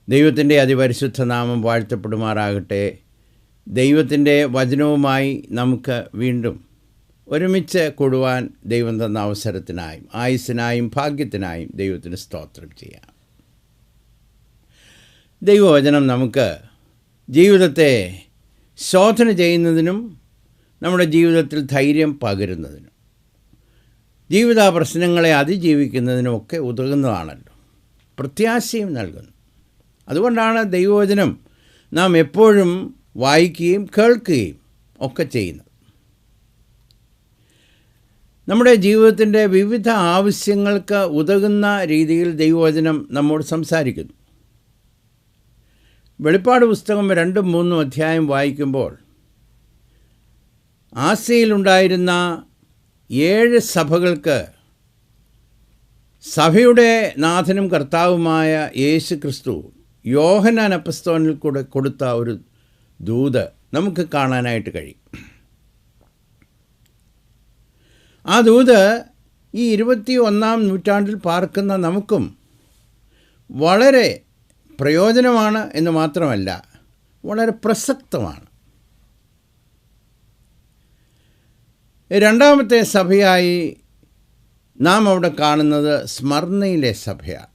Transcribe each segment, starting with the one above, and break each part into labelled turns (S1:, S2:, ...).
S1: ദൈവത്തിൻ്റെ അതിപരിശുദ്ധ നാമം വാഴ്ത്തപ്പെടുമാറാകട്ടെ. ദൈവത്തിൻ്റെ വചനവുമായി നമുക്ക് വീണ്ടും ഒരുമിച്ച് കൂടുവാൻ ദൈവം തന്ന അവസരത്തിനായും ആയുസ്സിനായും ഭാഗ്യത്തിനായും ദൈവത്തിന് സ്തോത്രം ചെയ്യാം. ദൈവവചനം നമുക്ക് ജീവിതത്തെ ശോധന ചെയ്യുന്നതിനും നമ്മുടെ ജീവിതത്തിൽ ധൈര്യം പകരുന്നതിനും ജീവിത പ്രശ്നങ്ങളെ അതിജീവിക്കുന്നതിനുമൊക്കെ ഉതകുന്നതാണല്ലോ, പ്രത്യാശയും നൽകുന്നു. അതുകൊണ്ടാണ് ദൈവവചനം നാം എപ്പോഴും വായിക്കുകയും കേൾക്കുകയും ഒക്കെ ചെയ്യുന്നത്. നമ്മുടെ ജീവിതത്തിൻ്റെ വിവിധ ആവശ്യങ്ങൾക്ക് ഉതകുന്ന രീതിയിൽ ദൈവവചനം നമ്മോട് സംസാരിക്കുന്നു. വെളിപ്പാട് പുസ്തകം 2-3 അധ്യായം വായിക്കുമ്പോൾ ആസ്യയിലുണ്ടായിരുന്ന 7 സഭകൾക്ക് സഭയുടെ നാഥനും കർത്താവുമായ യേശു ക്രിസ്തു യോഹന്നാൻ അപ്പസ്തോലനിൽ കൂടെ കൊടുത്ത ഒരു ദൂത് നമുക്ക് കാണാനായിട്ട് കഴിയും. ആ ദൂത് ഈ 21-ാം നൂറ്റാണ്ടിൽ പാർക്കുന്ന നമുക്കും വളരെ പ്രയോജനമാണ് എന്ന് മാത്രമല്ല, വളരെ പ്രസക്തമാണ്. രണ്ടാമത്തെ സഭയായി നാം അവിടെ കാണുന്നത് സ്മർന്നയിലെ സഭയാണ്.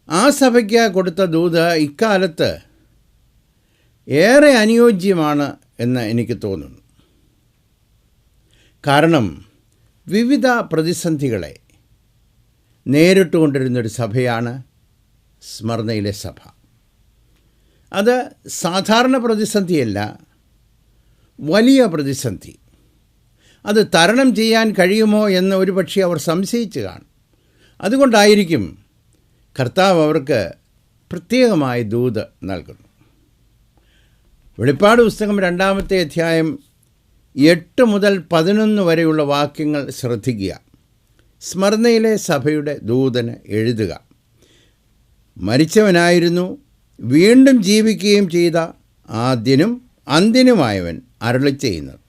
S1: ആ സഭയ്ക്ക് കൊടുത്ത ദൂത് ഇക്കാലത്ത് ഏറെ അനുയോജ്യമാണ് എന്ന് എനിക്ക് തോന്നുന്നു. കാരണം വിവിധ പ്രതിസന്ധികളെ നേരിട്ടുകൊണ്ടിരുന്നൊരു സഭയാണ് സ്മർന്നയിലെ സഭ. അത് സാധാരണ പ്രതിസന്ധിയല്ല, വലിയ പ്രതിസന്ധി. അത് തരണം ചെയ്യാൻ കഴിയുമോ എന്ന് ഒരുപക്ഷെ അവർ സംശയിച്ചു കാണും. അതുകൊണ്ടായിരിക്കും കർത്താവ് അവർക്ക് പ്രത്യേകമായി ദൂത് നൽകുന്നു. വെളിപ്പാട് പുസ്തകം 2-ാമത്തെ അധ്യായം 8 മുതൽ 11 വരെയുള്ള വാക്യങ്ങൾ ശ്രദ്ധിക്കുക. സ്മർന്നയിലെ സഭയുടെ ദൂതന് എഴുതുക: മരിച്ചവനായിരുന്നു, വീണ്ടും ജീവിക്കുകയും ചെയ്ത ആദ്യനും അന്ത്യനുമായവൻ അരുളിച്ചെയ്യുന്നത്,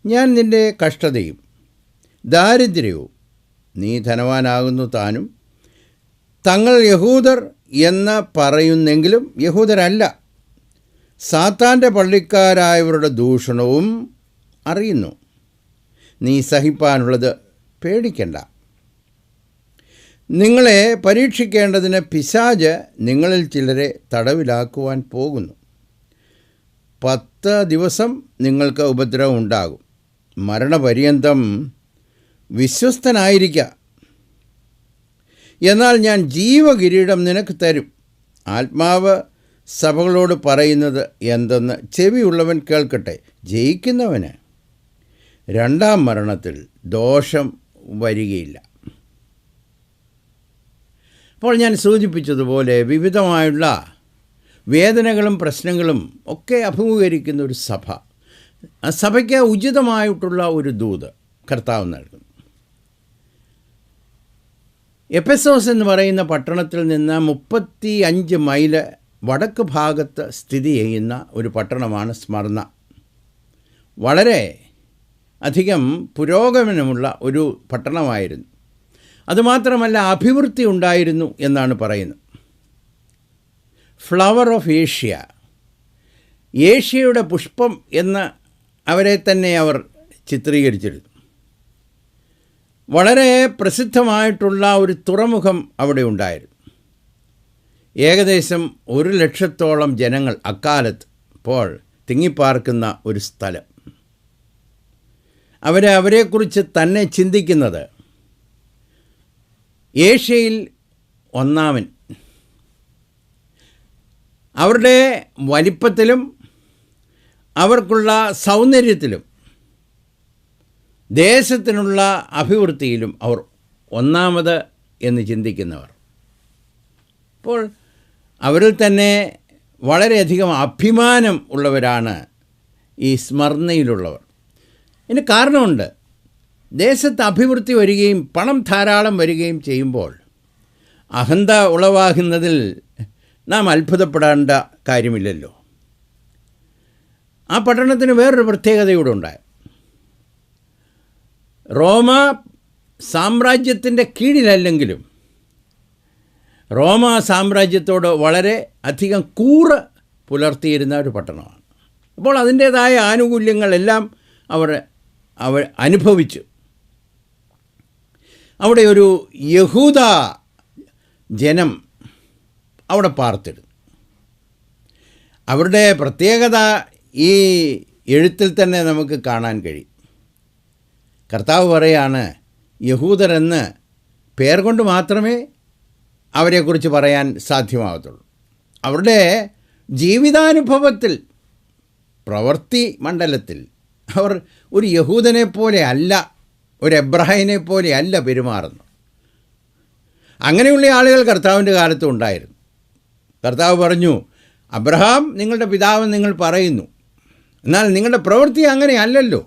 S1: ഞാൻ നിൻ്റെ കഷ്ടതയും ദാരിദ്ര്യവും, നീ ധനവാനാകുന്നു താനും, തങ്ങൾ യഹൂദർ എന്ന് പറയുന്നെങ്കിലും യഹൂദരല്ല, സാത്താൻ്റെ പള്ളിക്കാരായവരുടെ ദൂഷണവും അറിയുന്നു. നീ സഹിപ്പാനുള്ളത് പേടിക്കണ്ട. നിങ്ങളെ പരീക്ഷിക്കേണ്ടതിന് പിശാച് നിങ്ങളിൽ ചിലരെ തടവിലാക്കുവാൻ പോകുന്നു. 10 ദിവസം നിങ്ങൾക്ക് ഉപദ്രവം ഉണ്ടാകും. മരണപര്യന്തം വിശ്വസ്തനായിരിക്കുക. എന്നാൽ ഞാൻ ജീവകിരീടം നിനക്ക് തരും. ആത്മാവ് സഭകളോട് പറയുന്നത് എന്തെന്ന് ചെവിയുള്ളവൻ കേൾക്കട്ടെ. ജയിക്കുന്നവന് 2-ാം മരണത്തിൽ ദോഷം വരികയില്ല. അപ്പോൾ ഞാൻ സൂചിപ്പിച്ചതുപോലെ വിവിധമായുള്ള വേദനകളും പ്രശ്നങ്ങളും ഒക്കെ അഭിമുഖീകരിക്കുന്ന ഒരു സഭ, ആ സഭയ്ക്ക് ഉചിതമായിട്ടുള്ള ഒരു ദൂത് കർത്താവ് നൽകുന്നു. എഫെസോസ് എന്ന് പറയുന്ന പട്ടണത്തിൽ നിന്ന് 35 മൈല് വടക്ക് ഭാഗത്ത് സ്ഥിതി ചെയ്യുന്ന ഒരു പട്ടണമാണ് സ്മർന്ന. വളരെ അധികം പുരോഗമനമുള്ള ഒരു പട്ടണമായിരുന്നു. അതുമാത്രമല്ല, അഭിവൃദ്ധി ഉണ്ടായിരുന്നു എന്നാണ് പറയുന്നത്. ഫ്ലവർ ഓഫ് ഏഷ്യ, ഏഷ്യയുടെ പുഷ്പം എന്ന് അവരെ തന്നെ അവർ ചിത്രീകരിച്ചിരുന്നു. വളരെ പ്രസിദ്ധമായിട്ടുള്ള ഒരു തുറമുഖം അവിടെ ഉണ്ടായിരുന്നു. ഏകദേശം 100,000-ഓളം ജനങ്ങൾ അക്കാലത്ത് ഇപ്പോൾ തിങ്ങിപ്പാർക്കുന്ന ഒരു സ്ഥലം. അവരെക്കുറിച്ച് തന്നെ ചിന്തിക്കുന്നത് ഏഷ്യയിൽ ഒന്നാമൻ. അവരുടെ വലിപ്പത്തിലും അവർക്കുള്ള സൗന്ദര്യത്തിലും ദേശത്തിനുള്ള അഭിവൃദ്ധിയിലും അവർ ഒന്നാമത് എന്ന് ചിന്തിക്കുന്നവർ. അപ്പോൾ അവരിൽ തന്നെ വളരെയധികം അഭിമാനം ഉള്ളവരാണ് ഈ സ്മർന്നയിലുള്ളവർ. ഇതിന് കാരണമുണ്ട്. ദേശത്ത് അഭിവൃദ്ധി വരികയും പണം ധാരാളം വരികയും ചെയ്യുമ്പോൾ അഹന്ത ഉളവാകുന്നതിൽ നാം അത്ഭുതപ്പെടേണ്ട കാര്യമില്ലല്ലോ. ആ പട്ടണത്തിന് വേറൊരു പ്രത്യേകതയൂടെ ഉണ്ടായി. റോമ സാമ്രാജ്യത്തിൻ്റെ കീഴിലല്ലെങ്കിലും റോമാ സാമ്രാജ്യത്തോട് വളരെ അധികം കൂറ് പുലർത്തിയിരുന്ന ഒരു പട്ടണമാണ്. അപ്പോൾ അതിൻ്റേതായ ആനുകൂല്യങ്ങളെല്ലാം അവർ അനുഭവിച്ചു. അവിടെ ഒരു യഹൂദ ജനം അവിടെ പാർത്തിരുന്നു. അവരുടെ പ്രത്യേകത ഈ എഴുത്തിൽ തന്നെ നമുക്ക് കാണാൻ കഴിയും. കർത്താവ് പറയാണ്, യഹൂദരെന്ന് പേർ കൊണ്ട് മാത്രമേ അവരെക്കുറിച്ച് പറയാൻ സാധ്യമാകത്തുള്ളൂ. അവരുടെ ജീവിതാനുഭവത്തിൽ, പ്രവൃത്തി മണ്ഡലത്തിൽ അവർ ഒരു യഹൂദനെ പോലെ അല്ല, ഒരു എബ്രാഹിനെ പോലെ അല്ല പെരുമാറുന്നു. അങ്ങനെയുള്ള ആളുകൾ കർത്താവിൻ്റെ കാലത്തും ഉണ്ടായിരുന്നു. കർത്താവ് പറഞ്ഞു, അബ്രഹാം നിങ്ങളുടെ പിതാവെന്ന് നിങ്ങൾ പറയുന്നു, എന്നാൽ നിങ്ങളുടെ പ്രവൃത്തി അങ്ങനെ അല്ലല്ലോ.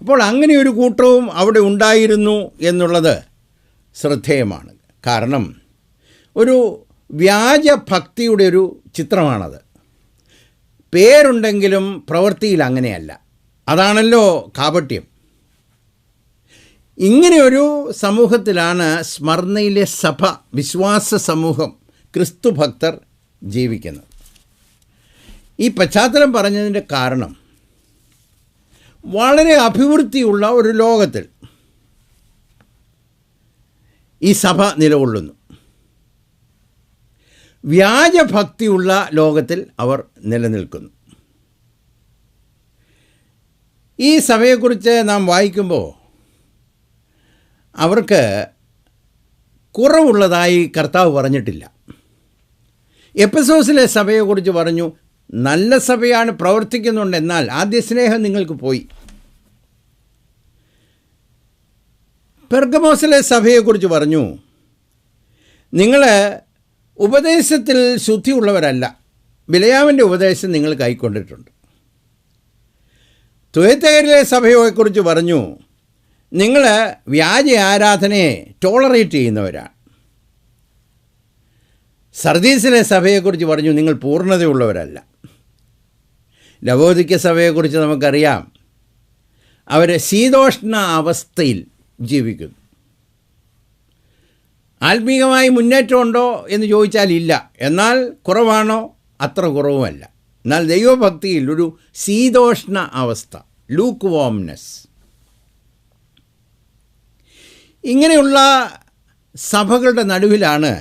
S1: അപ്പോൾ അങ്ങനെ ഒരു കൂട്ടവും അവിടെ ഉണ്ടായിരുന്നു എന്നുള്ളത് ശ്രദ്ധേയമാണ്. കാരണം ഒരു വ്യാജഭക്തിയുടെ ഒരു ചിത്രമാണത്. പേരുണ്ടെങ്കിലും പ്രവൃത്തിയിൽ അങ്ങനെയല്ല. അതാണല്ലോ കാപട്യം. ഇങ്ങനെയൊരു സമൂഹത്തിലാണ് സ്മർന്നയിലെ സഭ, വിശ്വാസ സമൂഹം, ക്രിസ്തു ഭക്തർ ജീവിക്കുന്നത്. ഈ പശ്ചാത്തലം പറഞ്ഞതിൻ്റെ കാരണം, വളരെ അഭിവൃദ്ധിയുള്ള ഒരു ലോകത്തിൽ ഈ സഭ നിലകൊള്ളുന്നു. വ്യാജഭക്തിയുള്ള ലോകത്തിൽ അവർ നിലനിൽക്കുന്നു. ഈ സഭയെക്കുറിച്ച് നാം വായിക്കുമ്പോൾ അവർക്ക് കുറവുള്ളതായി കർത്താവ് പറഞ്ഞിട്ടില്ല. എഫെസോസിലെ സഭയെക്കുറിച്ച് പറഞ്ഞു, നല്ല സഭയാണ്, പ്രവർത്തിക്കുന്നുണ്ട്, എന്നാൽ ആദ്യ സ്നേഹം നിങ്ങൾക്ക് പോയി. പെർഗമോസിലെ സഭയെക്കുറിച്ച് പറഞ്ഞു, നിങ്ങൾ ഉപദേശത്തിൽ ശുദ്ധിയുള്ളവരല്ല, ബിലയാമിൻ്റെ ഉപദേശം നിങ്ങൾ കൈക്കൊണ്ടിട്ടുണ്ട്. തുയത്തകരിലെ സഭയെക്കുറിച്ച് പറഞ്ഞു, നിങ്ങൾ വ്യാജ ആരാധനയെ ടോളറേറ്റ് ചെയ്യുന്നവരാണ്. സർദീസിലെ സഭയെക്കുറിച്ച് പറഞ്ഞു, നിങ്ങൾ പൂർണ്ണതയുള്ളവരല്ല. ലവോദിക്ക സഭയെക്കുറിച്ച് നമുക്കറിയാം, അവർ ശീതോഷ്ണ അവസ്ഥയിൽ ജീവിക്കുന്നു. ആത്മീകമായി മുന്നേറ്റമുണ്ടോ എന്ന് ചോദിച്ചാൽ ഇല്ല, എന്നാൽ കുറവാണോ? അത്ര കുറവുമല്ല. എന്നാൽ ദൈവഭക്തിയിൽ ഒരു ശീതോഷ്ണ അവസ്ഥ, ലൂക്ക് വാംനെസ്. ഇങ്ങനെയുള്ള സഭകളുടെ നടുവിലാണ്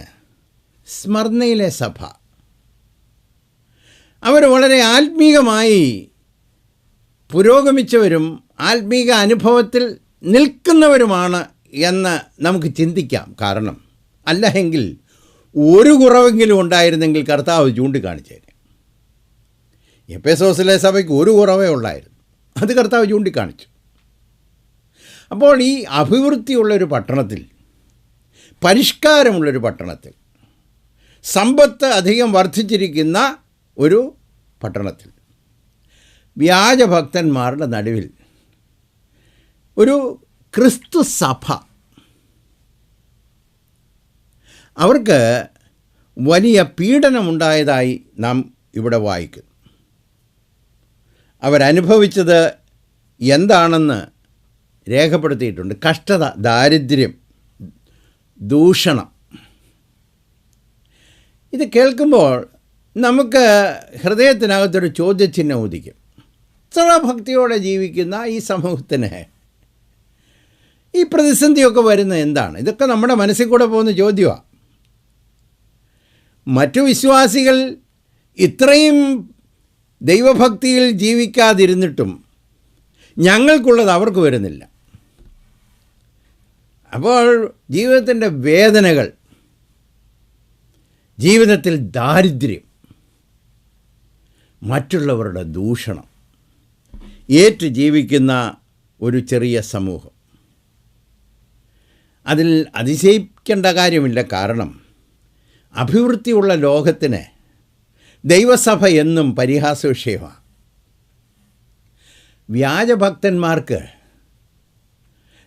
S1: സ്മർന്നയിലെ സഭ. അവർ വളരെ ആത്മീകമായി പുരോഗമിച്ചവരും ആത്മീക അനുഭവത്തിൽ നിൽക്കുന്നവരുമാണ് എന്ന് നമുക്ക് ചിന്തിക്കാം. കാരണം അല്ലെങ്കിൽ ഒരു കുറവെങ്കിലും ഉണ്ടായിരുന്നെങ്കിൽ കർത്താവ് ചൂണ്ടിക്കാണിച്ചേനെ. എഫെസോസിലെ സഭയ്ക്ക് ഒരു കുറവേ ഉള്ളായിരുന്നു, അത് കർത്താവ് ചൂണ്ടിക്കാണിച്ചു. അപ്പോൾ ഈ അഭിവൃദ്ധിയുള്ളൊരു പട്ടണത്തിൽ, പരിഷ്കാരമുള്ളൊരു പട്ടണത്തിൽ, സമ്പത്ത് അധികം വർദ്ധിച്ചിരിക്കുന്ന ഒരു പട്ടണത്തിൽ, വ്യാജഭക്തന്മാരുടെ നടുവിൽ ഒരു ക്രിസ്തു സഭ, അവർക്ക് വലിയ പീഡനമുണ്ടായതായി നാം ഇവിടെ വായിക്കുന്നു. അവരനുഭവിച്ചത് എന്താണെന്ന് രേഖപ്പെടുത്തിയിട്ടുണ്ട്. കഷ്ടത, ദാരിദ്ര്യം, ദൂഷണം. ഇത് കേൾക്കുമ്പോൾ നമുക്ക് ഹൃദയത്തിനകത്തൊരു ചോദ്യചിഹ്നം ഉദിക്കും. സർവഭക്തിയോടെ ജീവിക്കുന്ന ഈ സമൂഹത്തിന് ഈ പ്രതിസന്ധിയൊക്കെ വരുന്നത് എന്താണ്? ഇതൊക്കെ നമ്മുടെ മനസ്സിൽ കൂടെ പോകുന്ന ചോദ്യമാണ്. മറ്റു വിശ്വാസികൾ ഇത്രയും ദൈവഭക്തിയിൽ ജീവിക്കാതിരുന്നിട്ടും ഞങ്ങൾക്കുള്ളത് അവർക്ക് വരുന്നില്ല. അപ്പോൾ ജീവിതത്തിൻ്റെ വേദനകൾ, ജീവിതത്തിൽ ദാരിദ്ര്യം, മറ്റുള്ളവരുടെ ദൂഷണം ഏറ്റു ജീവിക്കുന്ന ഒരു ചെറിയ സമൂഹം. അതിൽ അതിശയിക്കേണ്ട കാര്യമില്ല. കാരണം അഭിവൃദ്ധിയുള്ള ലോകത്തിന് ദൈവസഭ എന്നും പരിഹാസ വിഷയമാണ്. വ്യാജഭക്തന്മാർക്ക്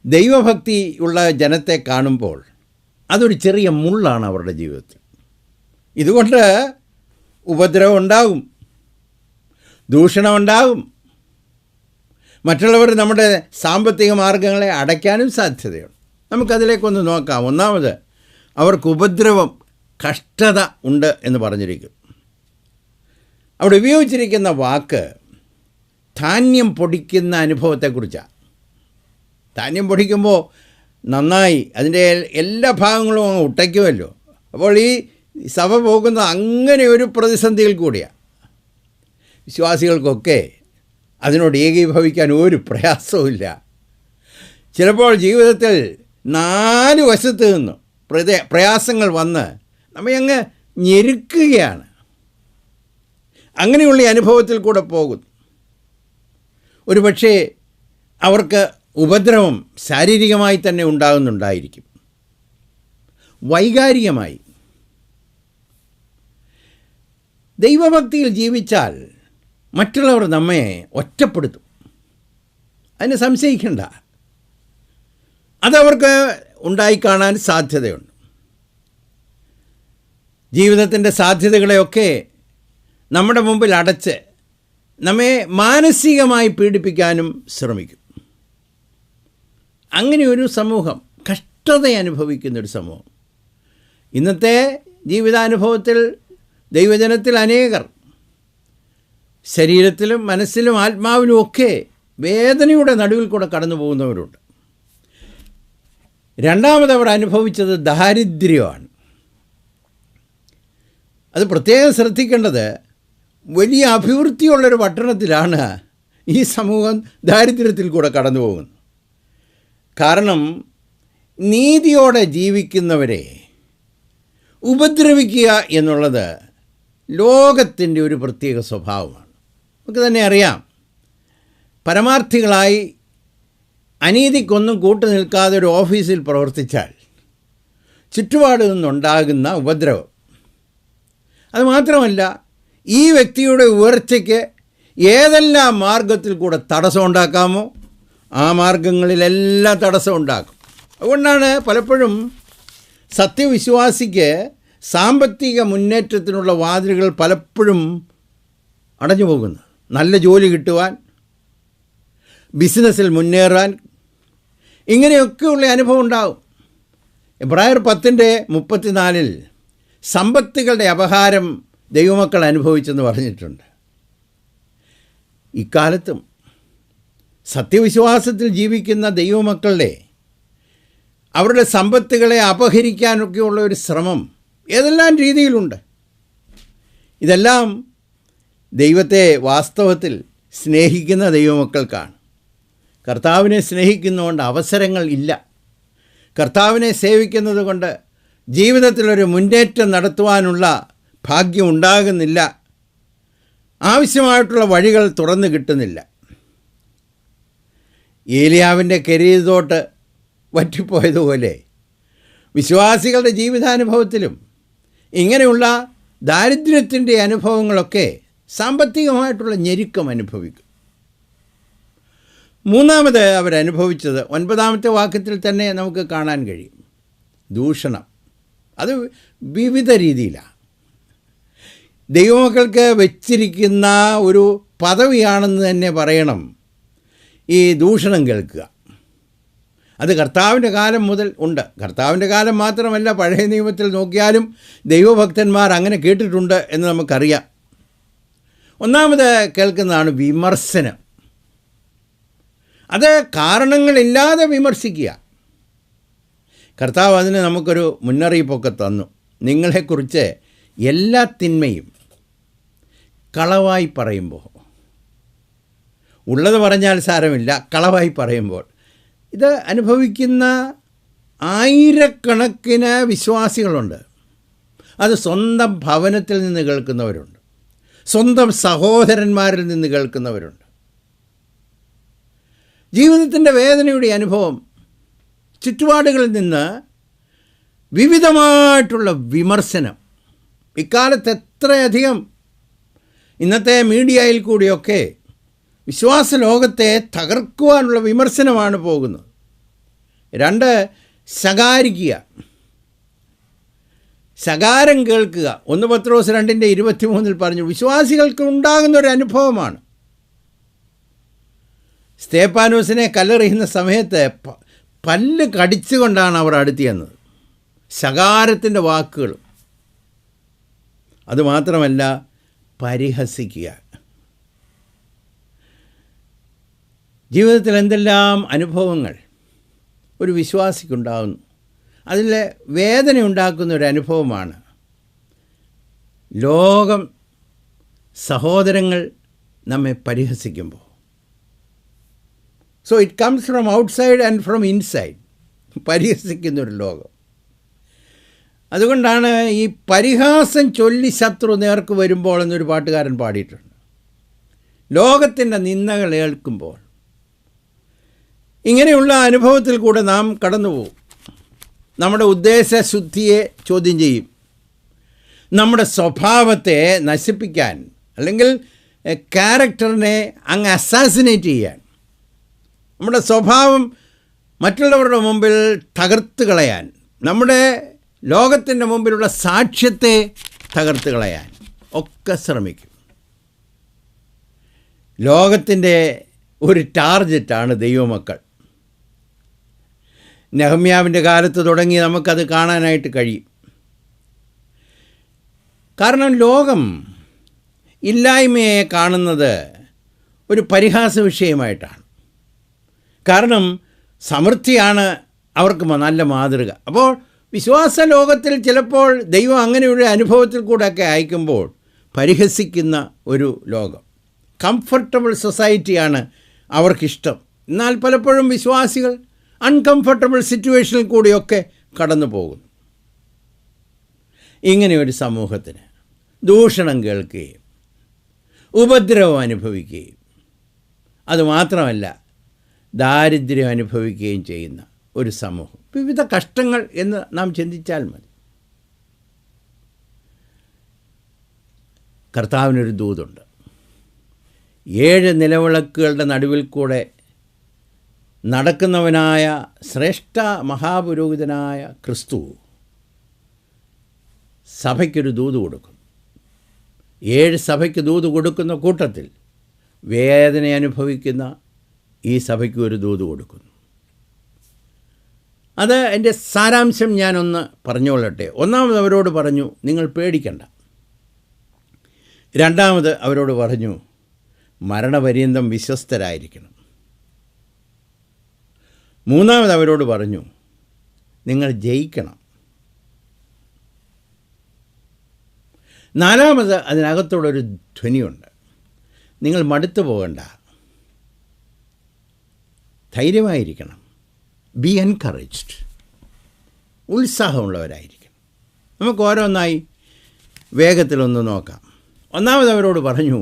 S1: ദൈവഭക്തി ഉള്ള ജനത്തെ കാണുമ്പോൾ അതൊരു ചെറിയ മുള്ളാണ് അവരുടെ ജീവിതത്തിൽ. ഇതുകൊണ്ട് ഉപദ്രവം ഉണ്ടാകും, ദൂഷണമുണ്ടാകും, മറ്റുള്ളവർ നമ്മുടെ സാമ്പത്തിക മാർഗങ്ങളെ അടയ്ക്കാനും സാധ്യതയുണ്ട്. നമുക്കതിലേക്കൊന്ന് നോക്കാം. ഒന്നാമത്, അവർക്ക് ഉപദ്രവം, കഷ്ടത ഉണ്ട് എന്ന് പറഞ്ഞിരിക്കും. അവിടെ ഉപയോഗിച്ചിരിക്കുന്ന വാക്ക് ധാന്യം പൊടിക്കുന്ന അനുഭവത്തെക്കുറിച്ചാണ്. ധാന്യം പൊടിക്കുമ്പോൾ നന്നായി അതിൻ്റെ എല്ലാ ഭാഗങ്ങളും അങ്ങ് ഉട്ടയ്ക്കുമല്ലോ. അപ്പോൾ ഈ സഭ പോകുന്ന അങ്ങനെ ഒരു പ്രതിസന്ധിയിൽ കൂടിയാണ്. വിശ്വാസികൾക്കൊക്കെ അതിനോട് ഏകീഭവിക്കാൻ ഒരു പ്രയാസവുമില്ല. ചിലപ്പോൾ ജീവിതത്തിൽ 4 വശത്ത് നിന്നും പ്രയാസങ്ങൾ വന്ന് നമ്മെ അങ്ങ് ഞെരുക്കുകയാണ്. അങ്ങനെയുള്ള അനുഭവത്തിൽ കൂടെ പോകുന്നു. ഒരു പക്ഷേ അവർക്ക് ഉപദ്രവം ശാരീരികമായി തന്നെ ഉണ്ടാകുന്നുണ്ടായിരിക്കും, വൈകാരികമായി. ദൈവഭക്തിയിൽ ജീവിച്ചാൽ മറ്റുള്ളവർ നമ്മെ ഒറ്റപ്പെടുത്തും, അതിന് സംശയിക്കണ്ട. അതവർക്ക് ഉണ്ടായിക്കാണാൻ സാധ്യതയുണ്ട്. ജീവിതത്തിൻ്റെ സാധ്യതകളെയൊക്കെ നമ്മുടെ മുമ്പിൽ അടച്ച് നമ്മെ മാനസികമായി പീഡിപ്പിക്കാനും ശ്രമിക്കും. അങ്ങനെ ഒരു സമൂഹം, കഷ്ടത അനുഭവിക്കുന്നൊരു സമൂഹം. ഇന്നത്തെ ജീവിതാനുഭവത്തിൽ ദൈവജനത്തിൽ അനേകർ ശരീരത്തിലും മനസ്സിലും ആത്മാവിലും ഒക്കെ വേദനയുടെ നടുവിൽ കൂടെ കടന്നു പോകുന്നവരുണ്ട്. രണ്ടാമതവർ അനുഭവിച്ചത് ദാരിദ്ര്യമാണ്. അത് പ്രത്യേകം ശ്രദ്ധിക്കേണ്ടത്, വലിയ അഭിവൃദ്ധിയുള്ളൊരു പട്ടണത്തിലാണ് ഈ സമൂഹം ദാരിദ്ര്യത്തിൽ കൂടെ കടന്നു പോകുന്നത്. കാരണം നീതിയോടെ ജീവിക്കുന്നവരെ ഉപദ്രവിക്കുക എന്നുള്ളത് ലോകത്തിൻ്റെ ഒരു പ്രത്യേക സ്വഭാവമാണ്. നമുക്ക് തന്നെ അറിയാം, പരമാർത്ഥികളായി അനീതിക്കൊന്നും കൂട്ടു നിൽക്കാതെ ഒരു ഓഫീസിൽ പ്രവർത്തിച്ചാൽ ചുറ്റുപാട് നിന്നുണ്ടാകുന്ന ഉപദ്രവം. അതുമാത്രമല്ല, ഈ വ്യക്തിയുടെ ഉയർച്ചയ്ക്ക് ഏതെല്ലാം മാർഗത്തിൽ കൂടെ തടസ്സം ഉണ്ടാക്കാമോ ആ മാർഗങ്ങളിലെല്ലാം തടസ്സം ഉണ്ടാക്കും. അതുകൊണ്ടാണ് പലപ്പോഴും സത്യവിശ്വാസിക്ക് സാമ്പത്തിക മുന്നേറ്റത്തിനുള്ള വാതിലുകൾ പലപ്പോഴും അടഞ്ഞു പോകുന്നത്. നല്ല ജോലി കിട്ടുവാൻ, ബിസിനസ്സിൽ മുന്നേറാൻ, ഇങ്ങനെയൊക്കെയുള്ള അനുഭവം ഉണ്ടാകും. എബ്രായർ 10:34 സമ്പത്തുകളുടെ അപഹാരം ദൈവമക്കൾ അനുഭവിച്ചെന്ന് പറഞ്ഞിട്ടുണ്ട്. ഇക്കാലത്തും സത്യവിശ്വാസത്തിൽ ജീവിക്കുന്ന ദൈവമക്കളുടെ അവരുടെ സമ്പത്തുകളെ അപഹരിക്കാനൊക്കെയുള്ള ഒരു ശ്രമം ഏതെല്ലാം രീതിയിലുണ്ട്. ഇതെല്ലാം ദൈവത്തെ വാസ്തവത്തിൽ സ്നേഹിക്കുന്ന ദൈവമക്കൾക്കാണ്. കർത്താവിനെ സ്നേഹിക്കുന്നതുകൊണ്ട് അവസരങ്ങൾ ഇല്ല. കർത്താവിനെ സേവിക്കുന്നത് കൊണ്ട് ജീവിതത്തിലൊരു മുന്നേറ്റം നടത്തുവാനുള്ള ഭാഗ്യം ഉണ്ടാകുന്നില്ല. ആവശ്യമായിട്ടുള്ള വഴികൾ തുറന്നു കിട്ടുന്നില്ല. ഏലിയാവിൻ്റെ കരീതോട്ട് വറ്റിപ്പോയതുപോലെ വിശ്വാസികളുടെ ജീവിതാനുഭവത്തിലും ഇങ്ങനെയുള്ള ദാരിദ്ര്യത്തിൻ്റെ അനുഭവങ്ങളൊക്കെ സാമ്പത്തികമായിട്ടുള്ള ഞെരുക്കം അനുഭവിക്കും. മൂന്നാമത് അവരനുഭവിച്ചത് 9-ാമത്തെ വാക്യത്തിൽ തന്നെ നമുക്ക് കാണാൻ കഴിയും, ദൂഷണം. അത് വിവിധ രീതിയിലാണ്. ദൈവമക്കൾക്ക് വെച്ചിരിക്കുന്ന ഒരു പദവിയാണെന്ന് തന്നെ പറയണം ഈ ദൂഷണം കേൾക്കുക. അത് കർത്താവിൻ്റെ കാലം മുതൽ ഉണ്ട്. കർത്താവിൻ്റെ കാലം മാത്രമല്ല, പഴയ നിയമത്തിൽ നോക്കിയാലും ദൈവഭക്തന്മാർ അങ്ങനെ കേട്ടിട്ടുണ്ട് എന്ന് നമുക്കറിയാം. ഒന്നാമത് കേൾക്കുന്നതാണ് വിമർശനം. അത് കാരണങ്ങളില്ലാതെ വിമർശിക്കുക. കർത്താവ് അതിന് നമുക്കൊരു മുന്നറിയിപ്പൊക്കെ തന്നു. നിങ്ങളെക്കുറിച്ച് എല്ലാ തിന്മയും കളവായി പറയുമ്പോൾ, ഉള്ളത് പറഞ്ഞാൽ സാരമില്ല, കളവായി പറയുമ്പോൾ ഇത് അനുഭവിക്കുന്ന ആയിരക്കണക്കിന് വിശ്വാസികളുണ്ട്. അത് സ്വന്തം ഭവനത്തിൽ നിന്ന് കേൾക്കുന്നവരുണ്ട്, സ്വന്തം സഹോദരന്മാരിൽ നിന്ന് കേൾക്കുന്നവരുണ്ട്. ജീവിതത്തിൻ്റെ വേദനയുടെ അനുഭവം, ചുറ്റുപാടുകളിൽ നിന്ന് വിവിധമായിട്ടുള്ള വിമർശനം. ഇക്കാലത്ത് എത്രയധികം ഇന്നത്തെ മീഡിയയിൽ കൂടിയൊക്കെ വിശ്വാസ ലോകത്തെ തകർക്കുവാനുള്ള വിമർശനമാണ് പോകുന്നത്. 2, ശകാരിക്കുക, ശകാരം കേൾക്കുക. 1 പത്രോസ് 2:23 പറഞ്ഞു, വിശ്വാസികൾക്ക് ഉണ്ടാകുന്നൊരു അനുഭവമാണ്. സ്തേഫാനോസിനെ കല്ലെറിയുന്ന സമയത്ത് പല്ല് കടിച്ചുകൊണ്ടാണ് അവർ അടുത്ത് ചെന്നത്. ശകാരത്തിൻ്റെ വാക്കുകളും. അതുമാത്രമല്ല, പരിഹസിക്കുക. ജീവിതത്തിൽ എന്തെല്ലാം അനുഭവങ്ങൾ ഒരു വിശ്വാസിക്കുണ്ടാകുന്നു. അതിൽ വേദന ഉണ്ടാക്കുന്ന ഒരു അനുഭവമാണ് ലോകം, സഹോദരങ്ങൾ നമ്മെ പരിഹസിക്കുമ്പോൾ. So it comes from outside and from inside. പരിഹസിക്കുന്നൊരു ലോകം. അതുകൊണ്ടാണ് ഈ പരിഹാസം ചൊല്ലി ശത്രു നേർക്ക് വരുമ്പോൾ എന്നൊരു പാട്ടുകാരൻ പാടിയിട്ടുണ്ട്. ലോകത്തിൻ്റെ നിന്ദകൾ ഏൽക്കുമ്പോൾ ഇങ്ങനെയുള്ള അനുഭവത്തിൽ കൂടെ നാം കടന്നു പോകും. നമ്മുടെ ഉദ്ദേശശുദ്ധിയെ ചോദ്യം ചെയ്യും. നമ്മുടെ സ്വഭാവത്തെ നശിപ്പിക്കാൻ, അല്ലെങ്കിൽ ക്യാരക്ടറിനെ അങ്ങ് അസാസിനേറ്റ് ചെയ്യാൻ, നമ്മുടെ സ്വഭാവം മറ്റുള്ളവരുടെ മുമ്പിൽ തകർത്ത് കളയാൻ, നമ്മുടെ ലോകത്തിൻ്റെ മുമ്പിലുള്ള സാക്ഷ്യത്തെ തകർത്ത് കളയാൻ ഒക്കെ ശ്രമിക്കും. ലോകത്തിൻ്റെ ഒരു ടാർഗറ്റാണ് ദൈവമക്കൾ. നെഹമ്യാവിൻ്റെ കാലത്ത് തുടങ്ങി നമുക്കത് കാണാനായിട്ട് കഴിയും. കാരണം ലോകം ഇല്ലായ്മയെ കാണുന്നത് ഒരു പരിഹാസ വിഷയമായിട്ടാണ്. കാരണം സമൃദ്ധിയാണ് അവർക്ക് നല്ല മാതൃക. അപ്പോൾ വിശ്വാസ ലോകത്തിൽ ചിലപ്പോൾ ദൈവം അങ്ങനെയൊരു അനുഭവത്തിൽ കൂടെയൊക്കെ അയക്കുമ്പോൾ പരിഹസിക്കുന്ന ഒരു ലോകം. കംഫർട്ടബിൾ സൊസൈറ്റിയാണ് അവർക്കിഷ്ടം. എന്നാൽ പലപ്പോഴും വിശ്വാസികൾ അൺകംഫർട്ടബിൾ സിറ്റുവേഷനിൽ കൂടിയൊക്കെ കടന്നു പോകുന്നു. ഇങ്ങനെയൊരു സമൂഹത്തിന് ദൂഷണം കേൾക്കുകയും ഉപദ്രവം അനുഭവിക്കുകയും അതുമാത്രമല്ല ദാരിദ്ര്യം അനുഭവിക്കുകയും ചെയ്യുന്ന ഒരു സമൂഹം, വിവിധ കഷ്ടങ്ങൾ എന്ന് നാം ചിന്തിച്ചാൽ മതി. കർത്താവിനൊരു ദൂതുണ്ട്. 7 നിലവിളക്കുകളുടെ നടുവിൽ കൂടെ നടക്കുന്നവനായ ശ്രേഷ്ഠ മഹാപുരോഹിതനായ ക്രിസ്തു സഭയ്ക്കൊരു ദൂത് കൊടുക്കും. 7 സഭയ്ക്ക് ദൂത് കൊടുക്കുന്ന കൂട്ടത്തിൽ വേദന അനുഭവിക്കുന്ന ഈ സഭയ്ക്ക് ഒരു ദൂത് കൊടുക്കുന്നു. അത് എൻ്റെ സാരാംശം ഞാനൊന്ന് പറഞ്ഞുകൊള്ളട്ടെ. ഒന്നാമത് അവരോട് പറഞ്ഞു, നിങ്ങൾ പേടിക്കണ്ട. രണ്ടാമത് അവരോട് പറഞ്ഞു, മരണപര്യന്തം വിശ്വസ്തരായിരിക്കണം. മൂന്നാമത് അവരോട് പറഞ്ഞു, നിങ്ങൾ ജയിക്കണം. നാലാമത് അതിനകത്തുള്ളൊരു ധ്വനിയുണ്ട്, നിങ്ങൾ മടുത്തു പോകണ്ട, ധൈര്യമായിരിക്കണം, ബി എൻകറേജ്ഡ്, ഉത്സാഹമുള്ളവരായിരിക്കണം. നമുക്ക് ഓരോന്നായി വേഗത്തിലൊന്ന് നോക്കാം. ഒന്നാമത് അവരോട് പറഞ്ഞു,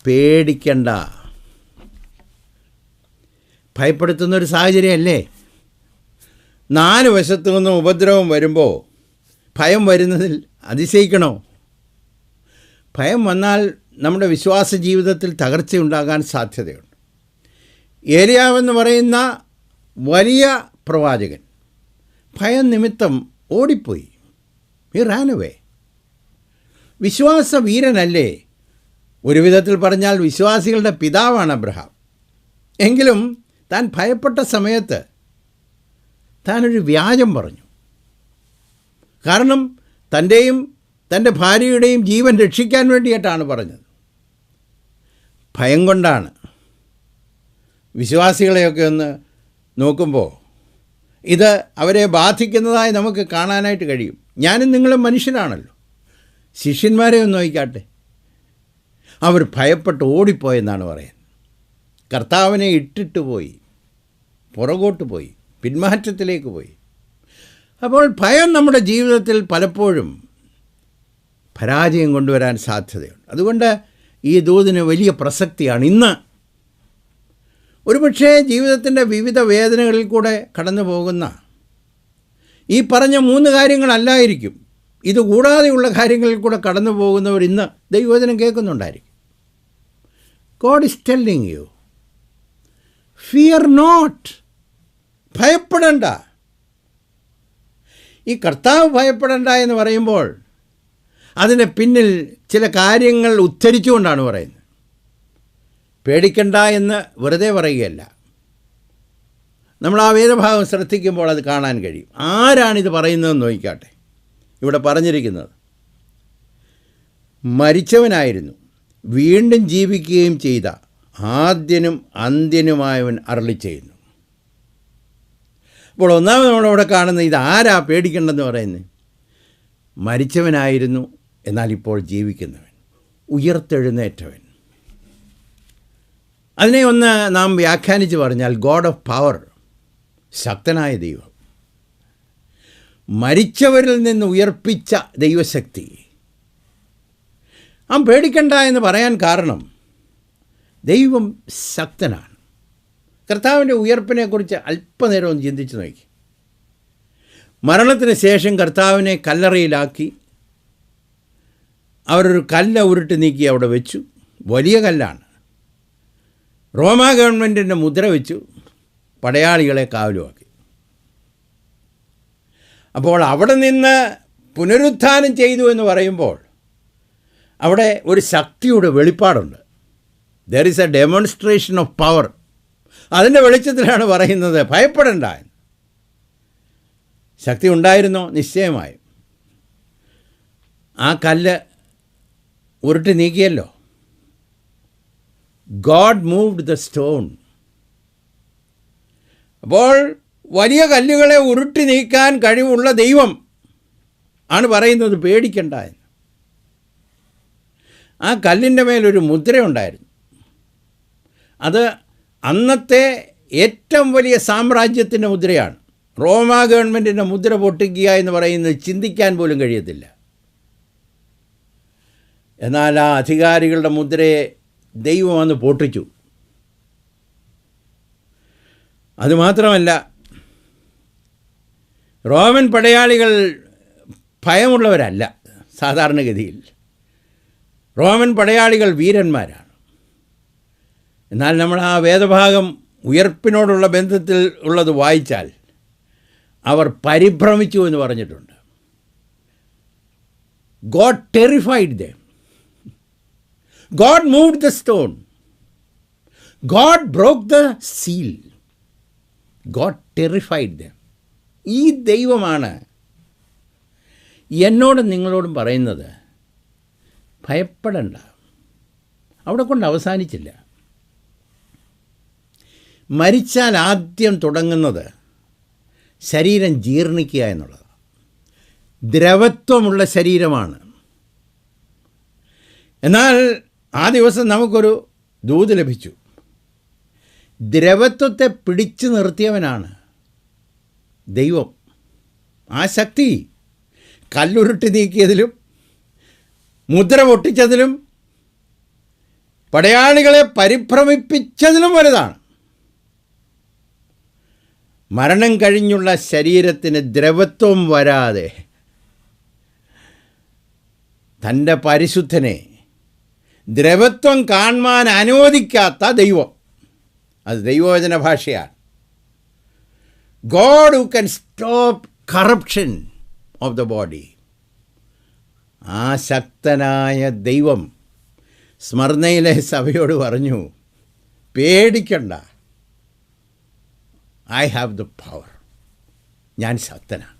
S1: പേടിക്കണ്ട. ഭയപ്പെടുത്തുന്നൊരു സാഹചര്യമല്ലേ? 4 വശത്തു നിന്നും ഉപദ്രവം വരുമ്പോൾ ഭയം വരുന്നതിൽ അതിശയിക്കണോ? ഭയം വന്നാൽ നമ്മുടെ വിശ്വാസ ജീവിതത്തിൽ തകർച്ചയുണ്ടാകാൻ സാധ്യതയുണ്ട്. ഏലിയാവെന്ന് പറയുന്ന വലിയ പ്രവാചകൻ ഭയം നിമിത്തം ഓടിപ്പോയി. He Rann away. വിശ്വാസ വീരനല്ലേ? ഒരു വിധത്തിൽ പറഞ്ഞാൽ വിശ്വാസികളുടെ പിതാവാണ് അബ്രഹാം. എങ്കിലും താൻ ഭയപ്പെട്ട സമയത്ത് താനൊരു വ്യാജം പറഞ്ഞു. കാരണം തൻ്റെയും തൻ്റെ ഭാര്യയുടെയും ജീവൻ രക്ഷിക്കാൻ വേണ്ടിയിട്ടാണ് പറഞ്ഞത്. ഭയം കൊണ്ടാണ്. വിശ്വാസികളെയൊക്കെ ഒന്ന് നോക്കുമ്പോൾ ഇത് അവരെ ബാധിക്കുന്നതായി നമുക്ക് കാണാനായിട്ട് കഴിയും. ഞാനും നിങ്ങളും മനുഷ്യരാണല്ലോ. ശിഷ്യന്മാരെ ഒന്ന് നോക്കിക്കാട്ടെ. അവർ ഭയപ്പെട്ട് ഓടിപ്പോയെന്നാണ് പറയുന്നത്. കർത്താവിനെ ഇട്ടിട്ട് പോയി, പുറകോട്ട് പോയി, പിന്മാറ്റത്തിലേക്ക് പോയി. അപ്പോൾ ഭയം നമ്മുടെ ജീവിതത്തിൽ പലപ്പോഴും പരാജയം കൊണ്ടുവരാൻ സാധ്യതയുണ്ട്. അതുകൊണ്ട് ഈ ദൂതിന് വലിയ പ്രസക്തിയാണ്. ഇന്ന് ഒരുപക്ഷേ ജീവിതത്തിൻ്റെ വിവിധ വേദനകളിൽ കൂടെ കടന്നു പോകുന്ന ഈ പറഞ്ഞ 3 കാര്യങ്ങളല്ലായിരിക്കും, ഇതുകൂടാതെയുള്ള കാര്യങ്ങളിൽ കൂടെ കടന്നു പോകുന്നവർ ഇന്ന് ദൈവവചനം കേൾക്കുന്നുണ്ടായിരിക്കും. God is telling you, fear not. ഭയപ്പെടണ്ട. ഈ കർത്താവ് ഭയപ്പെടണ്ട എന്ന് പറയുമ്പോൾ അതിന് പിന്നിൽ ചില കാര്യങ്ങൾ ഉദ്ധരിച്ചുകൊണ്ടാണ് പറയുന്നത്. പേടിക്കണ്ട എന്ന് വെറുതെ പറയുകയല്ല. നമ്മൾ ആ വേദഭാഗം ശ്രദ്ധിക്കുമ്പോൾ അത് കാണാൻ കഴിയും. ആരാണിത് പറയുന്നതെന്ന് നോക്കിക്കാട്ടെ. ഇവിടെ പറഞ്ഞിരിക്കുന്നത് മരിച്ചവനായിരുന്നു വീണ്ടും ജീവിക്കുകയും ചെയ്ത ആദ്യനും അന്ത്യനുമായവൻ അരുളി ചെയ്യുന്നു. അപ്പോൾ ഒന്നാമത് നമ്മളവിടെ കാണുന്ന ഇത് ആരാ പേടിക്കേണ്ടെന്ന് പറയുന്നത്? മരിച്ചവനായിരുന്നു, എന്നാൽ ഇപ്പോൾ ജീവിക്കുന്നവൻ, ഉയർത്തെഴുന്നേറ്റവൻ. അതിനെ ഒന്ന് നാം വ്യാഖ്യാനിച്ച് പറഞ്ഞാൽ ഗോഡ് ഓഫ് പവർ, ശക്തനായ ദൈവം, മരിച്ചവരിൽ നിന്ന് ഉയർപ്പിച്ച ദൈവശക്തി. ആ പേടിക്കണ്ട എന്ന് പറയാൻ കാരണം ദൈവം ശക്തനാണ്. കർത്താവിൻ്റെ ഉയർപ്പിനെക്കുറിച്ച് അല്പനേരം ഒന്ന് ചിന്തിച്ച് നോക്കി. മരണത്തിന് ശേഷം കർത്താവിനെ കല്ലറയിലാക്കി അവരൊരു കല്ല് ഉരുട്ടി നീക്കി അവിടെ വെച്ചു. വലിയ കല്ലാണ്. റോമാ ഗവൺമെൻറ്റിൻ്റെ മുദ്ര വെച്ചു പടയാളികളെ കാവലുമാക്കി. അപ്പോൾ അവിടെ നിന്ന് പുനരുത്ഥാനം ചെയ്തു എന്ന് പറയുമ്പോൾ അവിടെ ഒരു ശക്തിയുടെ വെളിപ്പാടുണ്ട്. There is a demonstration of power. അതിൻ്റെ വെളിച്ചത്തിലാണ് പറയുന്നത് ഭയപ്പെടേണ്ട. ശക്തി ഉണ്ടായിരുന്നോ? നിശ്ചയമായും. ആ കല്ല് ഉരുട്ടി നീക്കിയല്ലോ. God moved the stone. അപ്പോൾ വലിയ കല്ലുകളെ ഉരുട്ടി നീക്കാൻ കഴിവുള്ള ദൈവം ആണ് പറയുന്നത് പേടിക്കണ്ട എന്ന്. ആ കല്ലിൻ്റെ മേലൊരു മുദ്രയുണ്ടായിരുന്നു. അത് അന്നത്തെ ഏറ്റവും വലിയ സാമ്രാജ്യത്തിൻ്റെ മുദ്രയാണ്. റോമാ ഗവൺമെൻറ്റിൻ്റെ മുദ്ര പൊട്ടിക്കുക എന്ന് പറയുന്നത് ചിന്തിക്കാൻ പോലും കഴിയത്തില്ല. എന്നാൽ ആ അധികാരികളുടെ മുദ്രയെ ദൈവം അന്ന് പൊട്ടിച്ചു. അതുമാത്രമല്ല, റോമൻ പടയാളികൾ ഭയമുള്ളവരല്ല സാധാരണഗതിയിൽ. റോമൻ പടയാളികൾ വീരന്മാരാണ്. എന്നാൽ നമ്മൾ ആ വേദഭാഗം ഉയർപ്പിനോടുള്ള ബന്ധത്തിൽ ഉള്ളത് വായിച്ചാൽ അവർ പരിഭ്രമിച്ചു എന്ന് പറഞ്ഞിട്ടുണ്ട്. God terrified them. God moved the stone. God broke the seal. God terrified them. ഈ ദൈവമാണ് എന്നോടും നിങ്ങളോടും പറയുന്നത് ഭയപ്പെടണ്ട. അവിടെ കൊണ്ട് അവസാനിച്ചില്ല. മരിച്ചാൽ ആദ്യം തുടങ്ങുന്നത് ശരീരം ജീർണിക്കുക എന്നുള്ളതാണ്. ദ്രവത്വമുള്ള ശരീരമാണ്. എന്നാൽ ആ ദിവസം നമുക്കൊരു ദൂത് ലഭിച്ചു. ദ്രവത്വത്തെ പിടിച്ചു നിർത്തിയവനാണ് ദൈവം. ആ ശക്തി കല്ലുരുട്ടി നീക്കിയതിലും മുദ്ര പൊട്ടിച്ചതിലും പടയാളികളെ പരിഭ്രമിപ്പിച്ചതിലും വലുതാണ്. മരണം കഴിഞ്ഞുള്ള ശരീരത്തിന് ദ്രവത്വം വരാതെ തൻ്റെ പരിശുദ്ധനെ ദ്രവത്വം കാണുവാൻ അനുവദിക്കാത്ത ദൈവം, അത് ദൈവവചന ഭാഷയാണ്. God who can stop corruption of the body. ആ ശക്തനായ ദൈവം സ്മർണയിലെ സഭയോട് പറഞ്ഞു, പേടിക്കണ്ട, ഐ ഹാവ് ദ പവർ, ഞാൻ ശക്തനാണ്.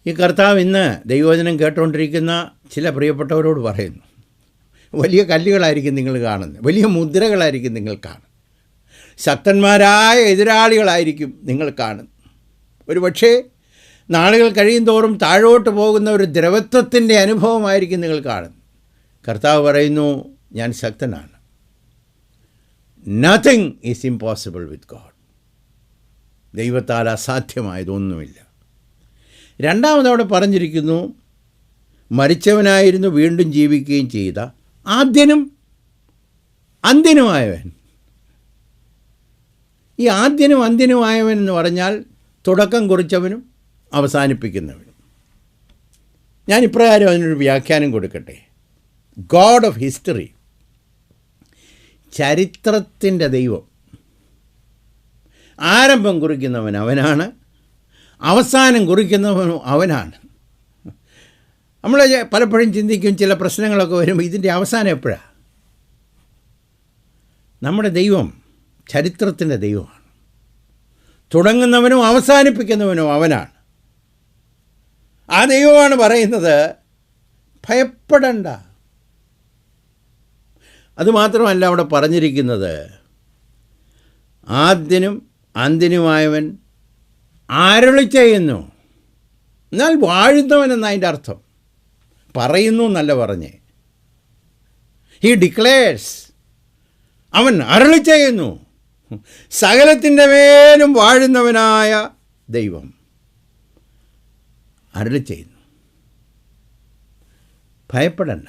S1: ഈ കർത്താവ് ഇന്ന് ദൈവവചനം കേട്ടുകൊണ്ടിരിക്കുന്ന ചില പ്രിയപ്പെട്ടവരോട് പറയുന്നു, വലിയ കല്ലുകളായിരിക്കും നിങ്ങൾ കാണുന്നത്, വലിയ മുദ്രകളായിരിക്കും നിങ്ങൾ കാണുന്നത്, ശക്തന്മാരായ എതിരാളികളായിരിക്കും നിങ്ങൾ കാണുന്നത്. ഒരു പക്ഷേ നാളുകൾ കഴിയും തോറും താഴോട്ട് പോകുന്ന ഒരു ദ്രവത്വത്തിൻ്റെ അനുഭവമായിരിക്കും നിങ്ങൾ കാണുന്നത്. കർത്താവ് പറയുന്നു, ഞാൻ ശക്തനാണ്. Nothing is impossible with God. ദൈവത്താൽ അസാധ്യമായതൊന്നുമില്ല. രണ്ടാമതവിടെ പറഞ്ഞിരിക്കുന്നു, മരിച്ചവനായിരുന്നു വീണ്ടും ജീവിക്കുകയും ചെയ്ത ആദ്യനും അന്ത്യനുമായവൻ. ഈ ആദ്യനും അന്ത്യനുമായവൻ എന്ന് പറഞ്ഞാൽ തുടക്കം കുറിച്ചവനും അവസാനിപ്പിക്കുന്നവനും. ഞാൻ ഇപ്രകാരം അതിനൊരു വ്യാഖ്യാനം കൊടുക്കട്ടെ. ഗോഡ് ഓഫ് ഹിസ്റ്ററി, ചരിത്രത്തിൻ്റെ ദൈവം. ആരംഭം കുറിക്കുന്നവൻ അവനാണ്, അവസാനം കുറിക്കുന്നവനും അവനാണ്. നമ്മൾ പലപ്പോഴും ചിന്തിക്കും, ചില പ്രശ്നങ്ങളൊക്കെ വരുമ്പോൾ ഇതിൻ്റെ അവസാനം എപ്പോഴാണ്? നമ്മുടെ ദൈവം ചരിത്രത്തിൻ്റെ ദൈവമാണ്. തുടങ്ങുന്നവനും അവസാനിപ്പിക്കുന്നവനും അവനാണ്. ആ ദൈവമാണ് പറയുന്നത്, ഭയപ്പെടണ്ട. അതുമാത്രമല്ല അവിടെ പറഞ്ഞിരിക്കുന്നത്, ആദ്യനും അന്ത്യനുമായവൻ അരുളി ചെയ്യുന്നു. എന്നാൽ വാഴുന്നവൻ എന്നതിൻ്റെ അർത്ഥം. പറയുന്നു എന്നല്ല പറഞ്ഞേ, ഹി ഡിക്ലെയർസ്, അവൻ അരുളി ചെയ്യുന്നു. സകലത്തിൻ്റെ മേലും വാഴുന്നവനായ ദൈവം അരുളി ചെയ്യുന്നു. ഭയപ്പെടണ്ട.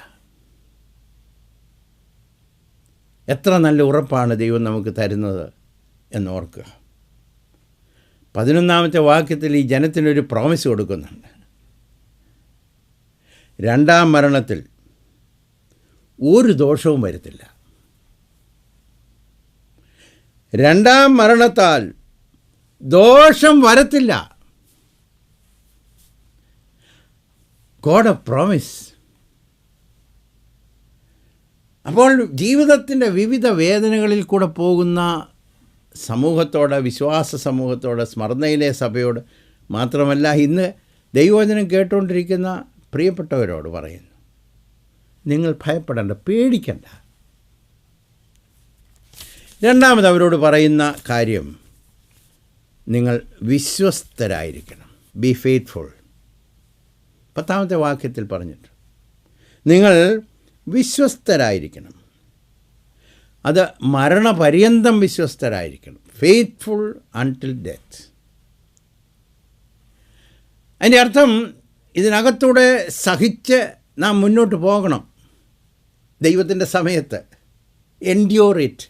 S1: എത്ര നല്ല ഉറപ്പാണ് ദൈവം നമുക്ക് തരുന്നത് എന്നോർക്കുക. 11-ാമത്തെ വാക്യത്തിൽ ഈ ജനത്തിനൊരു പ്രോമിസ് കൊടുക്കുന്നുണ്ട്. രണ്ടാം മരണത്തിൽ ഒരു ദോഷവും വരുത്തില്ല. രണ്ടാം മരണത്താൽ ദോഷം വരത്തില്ല. God of promise. അപ്പോൾ ജീവിതത്തിൻ്റെ വിവിധ വേദനകളിൽ കൂടെ പോകുന്ന സമൂഹത്തോട്, വിശ്വാസ സമൂഹത്തോട്, സ്മരണയിലെ സഭയോട് മാത്രമല്ല, ഇന്ന് ദൈവവചനം കേട്ടുകൊണ്ടിരിക്കുന്ന പ്രിയപ്പെട്ടവരോട് പറയുന്നു, നിങ്ങൾ ഭയപ്പെടേണ്ട, പേടിക്കണ്ട. രണ്ടാമത് അവരോട് പറയുന്ന കാര്യം, നിങ്ങൾ വിശ്വസ്തരായിരിക്കണം. B faithful. 10-ാമത്തെ വാക്യത്തിൽ പറഞ്ഞിട്ട്, നിങ്ങൾ വിശ്വസ്തരായിരിക്കണം. അത് മരണപര്യന്തം വിശ്വസ്തരായിരിക്കണം. Faithful until death. അതിൻ്റെ അർത്ഥം, ഇതിനകത്തൂടെ സഹിച്ച് നാം മുന്നോട്ട് പോകണം. ദൈവത്തിൻ്റെ സമയത്ത് എൻഡ്യൂർ ഇറ്റ്.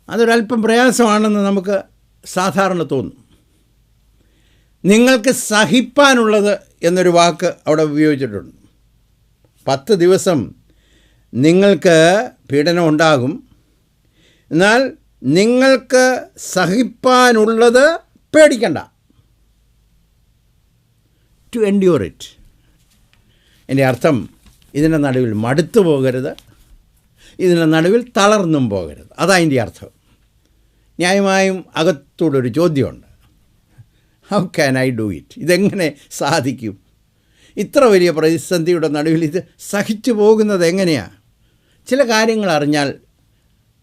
S1: അതൊരല്പം പ്രയാസമാണെന്ന് നമുക്ക് സാധാരണ തോന്നും. നിങ്ങൾക്ക് സഹിപ്പാനുള്ളത് എന്നൊരു വാക്ക് അവിടെ ഉപയോഗിച്ചിട്ടുണ്ട്. 10 ദിവസം നിങ്ങൾക്ക് പീഡനം ഉണ്ടാകും, എന്നാൽ നിങ്ങൾക്ക് സഹിപ്പാനുള്ളത് പേടിക്കണ്ട. To endure it. എൻ്റെ അർത്ഥം, ഇതിൻ്റെ നടുവിൽ മടുത്തു പോകരുത്, ഇതിൻ്റെ നടുവിൽ തളർന്നും പോകരുത്. അതതിൻ്റെ അർത്ഥം. ന്യായമായും അകത്തൂടൊരു ചോദ്യമുണ്ട്, how can I do it? ഇതെങ്ങനെ സാധിക്കും? ഇത്ര വലിയ പ്രതിസന്ധിയുടെ നടുവിൽ ഇത് സഹിച്ചു പോകുന്നത് എങ്ങനെയാണ്? ചില കാര്യങ്ങൾ അറിഞ്ഞാൽ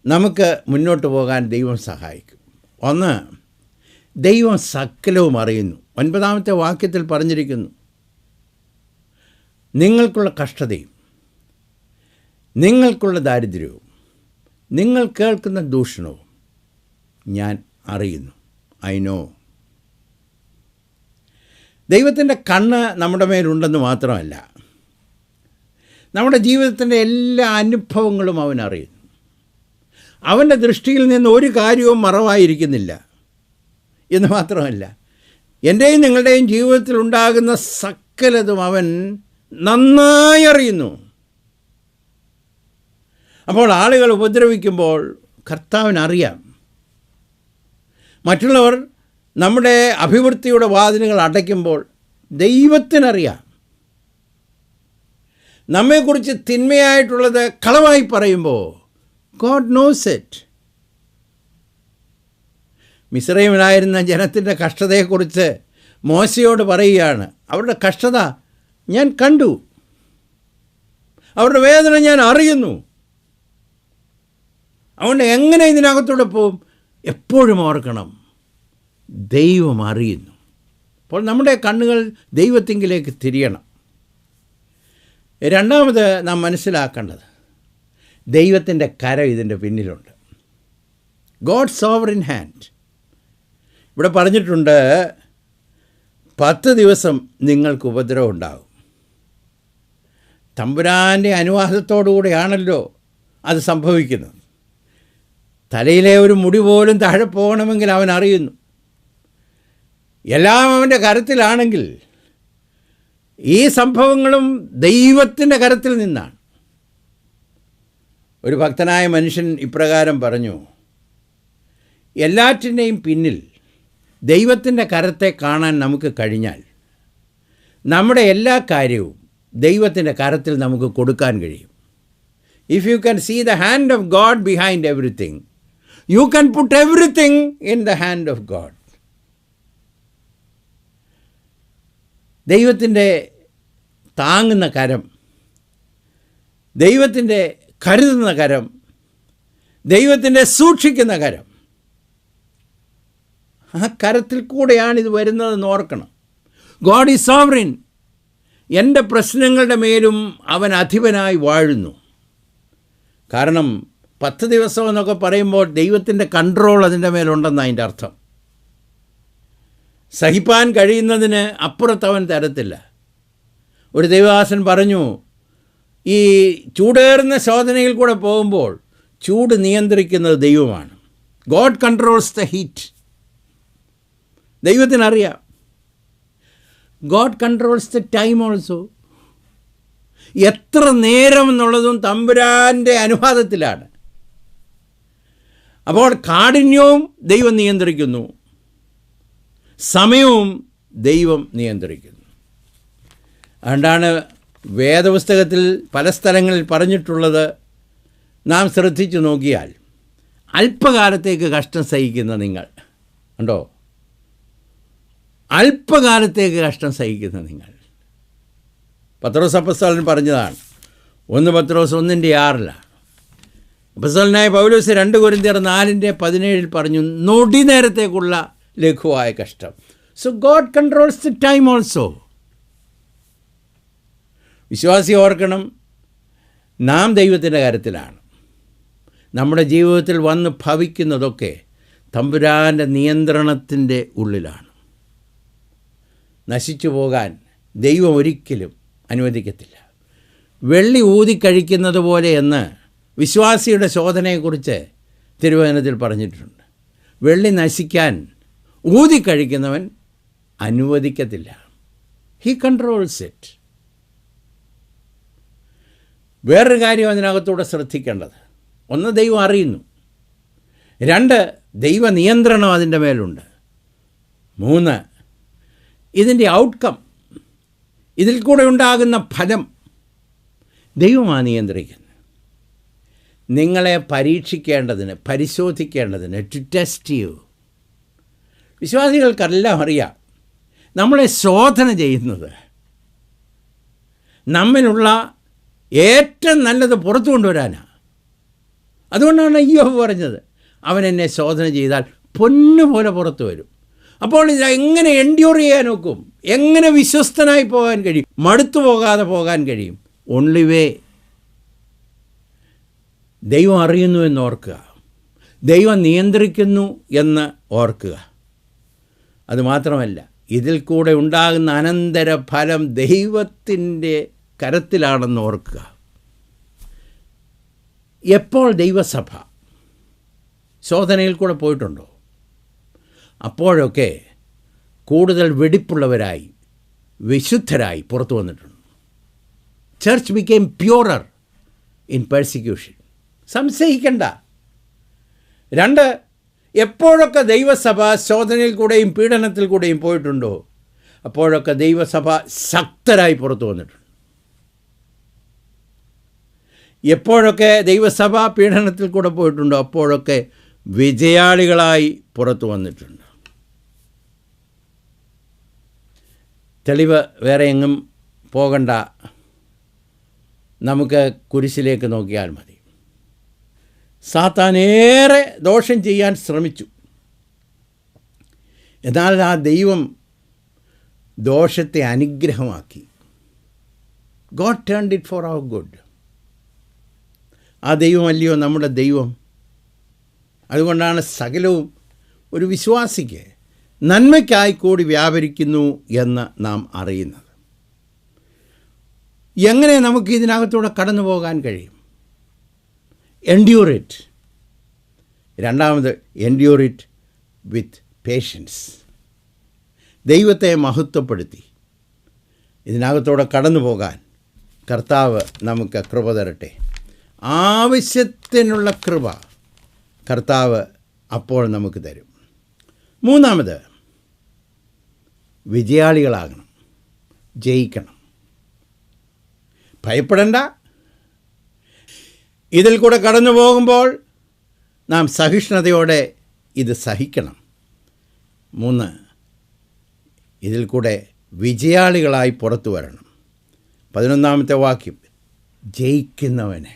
S1: നമുക്ക് മുന്നോട്ട് പോകാൻ ദൈവം സഹായിക്കും. ഒന്ന്, ദൈവം സകലവും അറിയുന്നു. 9-ാമത്തെ വാക്യത്തിൽ പറഞ്ഞിരിക്കുന്നു, നിങ്ങൾക്കുള്ള കഷ്ടതയും നിങ്ങൾക്കുള്ള ദാരിദ്ര്യവും നിങ്ങൾ കേൾക്കുന്ന ദൂഷണവും ഞാൻ അറിയുന്നു. I know. ദൈവത്തിൻ്റെ കണ്ണ് നമ്മുടെ മേലുണ്ടെന്ന് മാത്രമല്ല, നമ്മുടെ ജീവിതത്തിൻ്റെ എല്ലാ അനുഭവങ്ങളും അവൻ അറിയുന്നു. അവൻ്റെ ദൃഷ്ടിയിൽ നിന്ന് ഒരു കാര്യവും മറവായിരിക്കുന്നില്ല എന്ന് മാത്രമല്ല, എൻ്റെയും നിങ്ങളുടെയും ജീവിതത്തിൽ ഉണ്ടാകുന്ന സകലതും അവൻ നന്നായി അറിയുന്നു. അപ്പോൾ ആളുകൾ ഉപദ്രവിക്കുമ്പോൾ കർത്താവിനറിയാം. മറ്റുള്ളവർ നമ്മുടെ അഭിവൃദ്ധിയുടെ വാതിലുകൾ അടയ്ക്കുമ്പോൾ ദൈവത്തിനറിയാം. നമ്മെക്കുറിച്ച് തിന്മയായിട്ടുള്ളത് കളവായി പറയുമ്പോൾ ഗോഡ് നോസ് ഇറ്റ്. മിസ്രൈമിലായിരുന്ന ജനത്തിൻ്റെ കഷ്ടതയെക്കുറിച്ച് മോശയോട് പറയുകയാണ്, അവരുടെ കഷ്ടത ഞാൻ കണ്ടു, അവരുടെ വേദന ഞാൻ അറിയുന്നു. അതുകൊണ്ട് എങ്ങനെ ഇതിനകത്തൂടെ പോവും? എപ്പോഴും ഓർക്കണം, ദൈവം അറിയുന്നു. അപ്പോൾ നമ്മുടെ കണ്ണുകൾ ദൈവത്തിങ്കിലേക്ക് തിരിയണം. രണ്ടാമത് നാം മനസ്സിലാക്കേണ്ടത്, ദൈവത്തിൻ്റെ കരം ഇതിൻ്റെ പിന്നിലുണ്ട്. God sovereign hand. ഇവിടെ പറഞ്ഞിട്ടുണ്ട്, 10 ദിവസം നിങ്ങൾക്ക് ഉപദ്രവം ഉണ്ടാകും. തമ്പുരാൻ്റെ അനുവാദത്തോടുകൂടിയാണല്ലോ അത് സംഭവിക്കുന്നത്. തലയിലെ ഒരു മുടി പോലും താഴെ പോകണമെങ്കിൽ അവൻ അറിയുന്നു. എല്ലാം അവൻ്റെ കരത്തിലാണെങ്കിൽ ഈ സംഭവങ്ങളും ദൈവത്തിൻ്റെ കരത്തിൽ നിന്നാണ്. ഒരു ഭക്തനായ മനുഷ്യൻ ഇപ്രകാരം പറഞ്ഞു, എല്ലാറ്റിൻ്റെയും പിന്നിൽ ദൈവത്തിൻ്റെ കരത്തെ കാണാൻ നമുക്ക് കഴിഞ്ഞാൽ നമ്മുടെ എല്ലാ കാര്യവും ദൈവത്തിൻ്റെ കരത്തിൽ നമുക്ക് കൊടുക്കാൻ കഴിയും. If you can see the hand of God behind everything, You can put everything in the hand of God. ദൈവത്തിൻ്റെ താങ്ങുന്ന കരം, ദൈവത്തിൻ്റെ കരുതുന്ന കരം, ദൈവത്തിൻ്റെ സൂക്ഷിക്കുന്ന കരം, ആ കരത്തിൽ കൂടെയാണിത് വരുന്നതെന്ന് ഓർക്കണം. God is sovereign. എൻ്റെ പ്രശ്നങ്ങളുടെ മേലും അവൻ അധിപനായി വാഴുന്നു. കാരണം 10 ദിവസം എന്നൊക്കെ പറയുമ്പോൾ ദൈവത്തിൻ്റെ കൺട്രോൾ അതിൻ്റെ മേലുണ്ടെന്ന് അതിൻ്റെ അർത്ഥം. സഹിപ്പാൻ കഴിയുന്നതിന് അപ്പുറത്ത് അവൻ തരത്തില്ല. ഒരു ദൈവദാസൻ പറഞ്ഞു, ഈ ചൂടേറുന്ന ശോധനയിൽ കൂടെ പോകുമ്പോൾ ചൂട് നിയന്ത്രിക്കുന്നത് ദൈവമാണ്. God controls the heat. ദൈവത്തിനറിയാം. God controls the time also. എത്ര നേരം എന്നുള്ളതും തമ്പുരാൻ്റെ അനുവാദത്തിലാണ്. അപ്പോൾ കാഠിന്യവും ദൈവം നിയന്ത്രിക്കുന്നു, സമയവും ദൈവം നിയന്ത്രിക്കുന്നു. അതുകൊണ്ടാണ് വേദപുസ്തകത്തിൽ പല സ്ഥലങ്ങളിൽ പറഞ്ഞിട്ടുള്ളത് നാം ശ്രദ്ധിച്ചു നോക്കിയാൽ, അല്പകാലത്തേക്ക് കഷ്ടം സഹിക്കുന്ന നിങ്ങൾ ഉണ്ടോ? അല്പകാലത്തേക്ക് കഷ്ടം സഹിക്കുന്ന നിങ്ങൾ. പത്രോസ് അപ്പോസ്തലൻ പറഞ്ഞതാണ്. 1 പത്രോസ് 1:6 അപ്പോസ്തലനായ പൗലോസ് 2 കൊരിന്ത്യർ 4:17 പറഞ്ഞു, നൊടി നേരത്തേക്കുള്ള ലഘുവായ കഷ്ടം. So God controls the time also. വിശ്വാസി ഓർക്കണം, നാം ദൈവത്തിൻ്റെ കാര്യത്തിലാണ്. നമ്മുടെ ജീവിതത്തിൽ വന്ന് ഭവിക്കുന്നതൊക്കെ തമ്പുരാൻ്റെ നിയന്ത്രണത്തിൻ്റെ ഉള്ളിലാണ്. നശിച്ചു പോകാൻ ദൈവം ഒരിക്കലും അനുവദിക്കത്തില്ല. വെള്ളി ഊതിക്കഴിക്കുന്നത് പോലെ എന്ന് വിശ്വാസിയുടെ ശോധനയെക്കുറിച്ച് തിരുവചനത്തിൽ പറഞ്ഞിട്ടുണ്ട്. വെള്ളി നശിക്കാൻ ഊതിക്കഴിക്കുന്നവൻ അനുവദിക്കത്തില്ല. He controls it. വേറൊരു കാര്യം അതിനകത്തൂടെ ശ്രദ്ധിക്കേണ്ടത്, 1 ദൈവം അറിയുന്നു, 2 ദൈവ നിയന്ത്രണം അതിൻ്റെ മേലുണ്ട്, 3 ഇതിൻ്റെ ഔട്ട്കം, ഇതിൽ കൂടെ ഉണ്ടാകുന്ന ഫലം ദൈവമാണ് നിയന്ത്രിക്കുന്നത്. നിങ്ങളെ പരീക്ഷിക്കേണ്ടതിന്, പരിശോധിക്കേണ്ടതിന്, ടു ടെസ്റ്റ് യു. വിശ്വാസികൾക്കെല്ലാം അറിയാം, നമ്മളെ ശോധന ചെയ്യുന്നത് നമ്മിലുള്ള ഏറ്റവും നല്ലത് പുറത്തു കൊണ്ടുവരാനാണ്. അതുകൊണ്ടാണ് യോബ് പറഞ്ഞത്, അവൻ എന്നെ ശോധന ചെയ്താൽ പൊന്നുപോലെ പുറത്തു വരും. അപ്പോൾ ഇത് എങ്ങനെ എൻഡ്യൂർ ചെയ്യാൻ നോക്കും? എങ്ങനെ വിശ്വസ്തനായി പോകാൻ കഴിയും? മടുത്തു പോകാതെ പോകാൻ കഴിയും? ഓൺലി വേ, ദൈവം അറിയുന്നു എന്ന് ഓർക്കുക, ദൈവം നിയന്ത്രിക്കുന്നു എന്ന് ഓർക്കുക. അതുമാത്രമല്ല, ഇതിൽ കൂടെ ഉണ്ടാകുന്ന അനന്തര ഫലം ദൈവത്തിൻ്റെ കരത്തിലാണെന്ന് ഓർക്കുക. എപ്പോൾ ദൈവസഭ ശോധനയിൽ കൂടെ പോയിട്ടുണ്ടോ, അപ്പോഴൊക്കെ കൂടുതൽ വെടിപ്പുള്ളവരായി, വിശുദ്ധരായി പുറത്തു വന്നിട്ടുണ്ട്. Church became purer in persecution. സംശയിക്കണ്ട. 2, എപ്പോഴൊക്കെ ദൈവസഭ ശോധനയിൽ കൂടെയും പീഡനത്തിൽ കൂടെയും പോയിട്ടുണ്ടോ, അപ്പോഴൊക്കെ ദൈവസഭ ശക്തരായി പുറത്തു വന്നിട്ടുണ്ട്. എപ്പോഴൊക്കെ ദൈവസഭ പീഡനത്തിൽ കൂടെ പോയിട്ടുണ്ടോ, അപ്പോഴൊക്കെ വിജയാളികളായി പുറത്തു വന്നിട്ടുണ്ട്. തെളിവ് വേറെ എങ്ങും പോകണ്ട, നമുക്ക് കുരിശിലേക്ക് നോക്കിയാൽ മതി. സാത്താനേറെ ദോഷം ചെയ്യാൻ ശ്രമിച്ചു. എന്നാൽ ആ ദൈവം ദോഷത്തെ അനുഗ്രഹമാക്കി. God turned it for our good. ആ ദൈവമല്ലയോ നമ്മുടെ ദൈവം. അതുകൊണ്ടാണ് സകലവും ഒരു വിശ്വാസിക്ക് നന്മയ്ക്കായി കൂടി വ്യാപരിക്കുന്നു എന്ന് നാം അറിയുന്നത്. എങ്ങനെ നമുക്ക് ഇതിനകത്തൂടെ കടന്നു പോകാൻ കഴിയും? Endure it. 2, endure it with patience. ദൈവത്തെ മഹത്വപ്പെടുത്തി ഇതിനകത്തൂടെ കടന്നു പോകാൻ കർത്താവ് നമുക്ക് കൃപ തരട്ടെ. ആവശ്യത്തിനുള്ള കൃപ കർത്താവ് അപ്പോൾ നമുക്ക് തരും. 3, വിജയാളികളാകണം, ജയിക്കണം. ഭയപ്പെടേണ്ട. ഇതിൽ കൂടെ കടന്നു പോകുമ്പോൾ നാം സഹിഷ്ണുതയോടെ ഇത് സഹിക്കണം. 3, ഇതിൽ കൂടെ വിജയാളികളായി പുറത്തു വരണം. 11-ാമത്തെ വാക്യം, ജയിക്കുന്നവന്,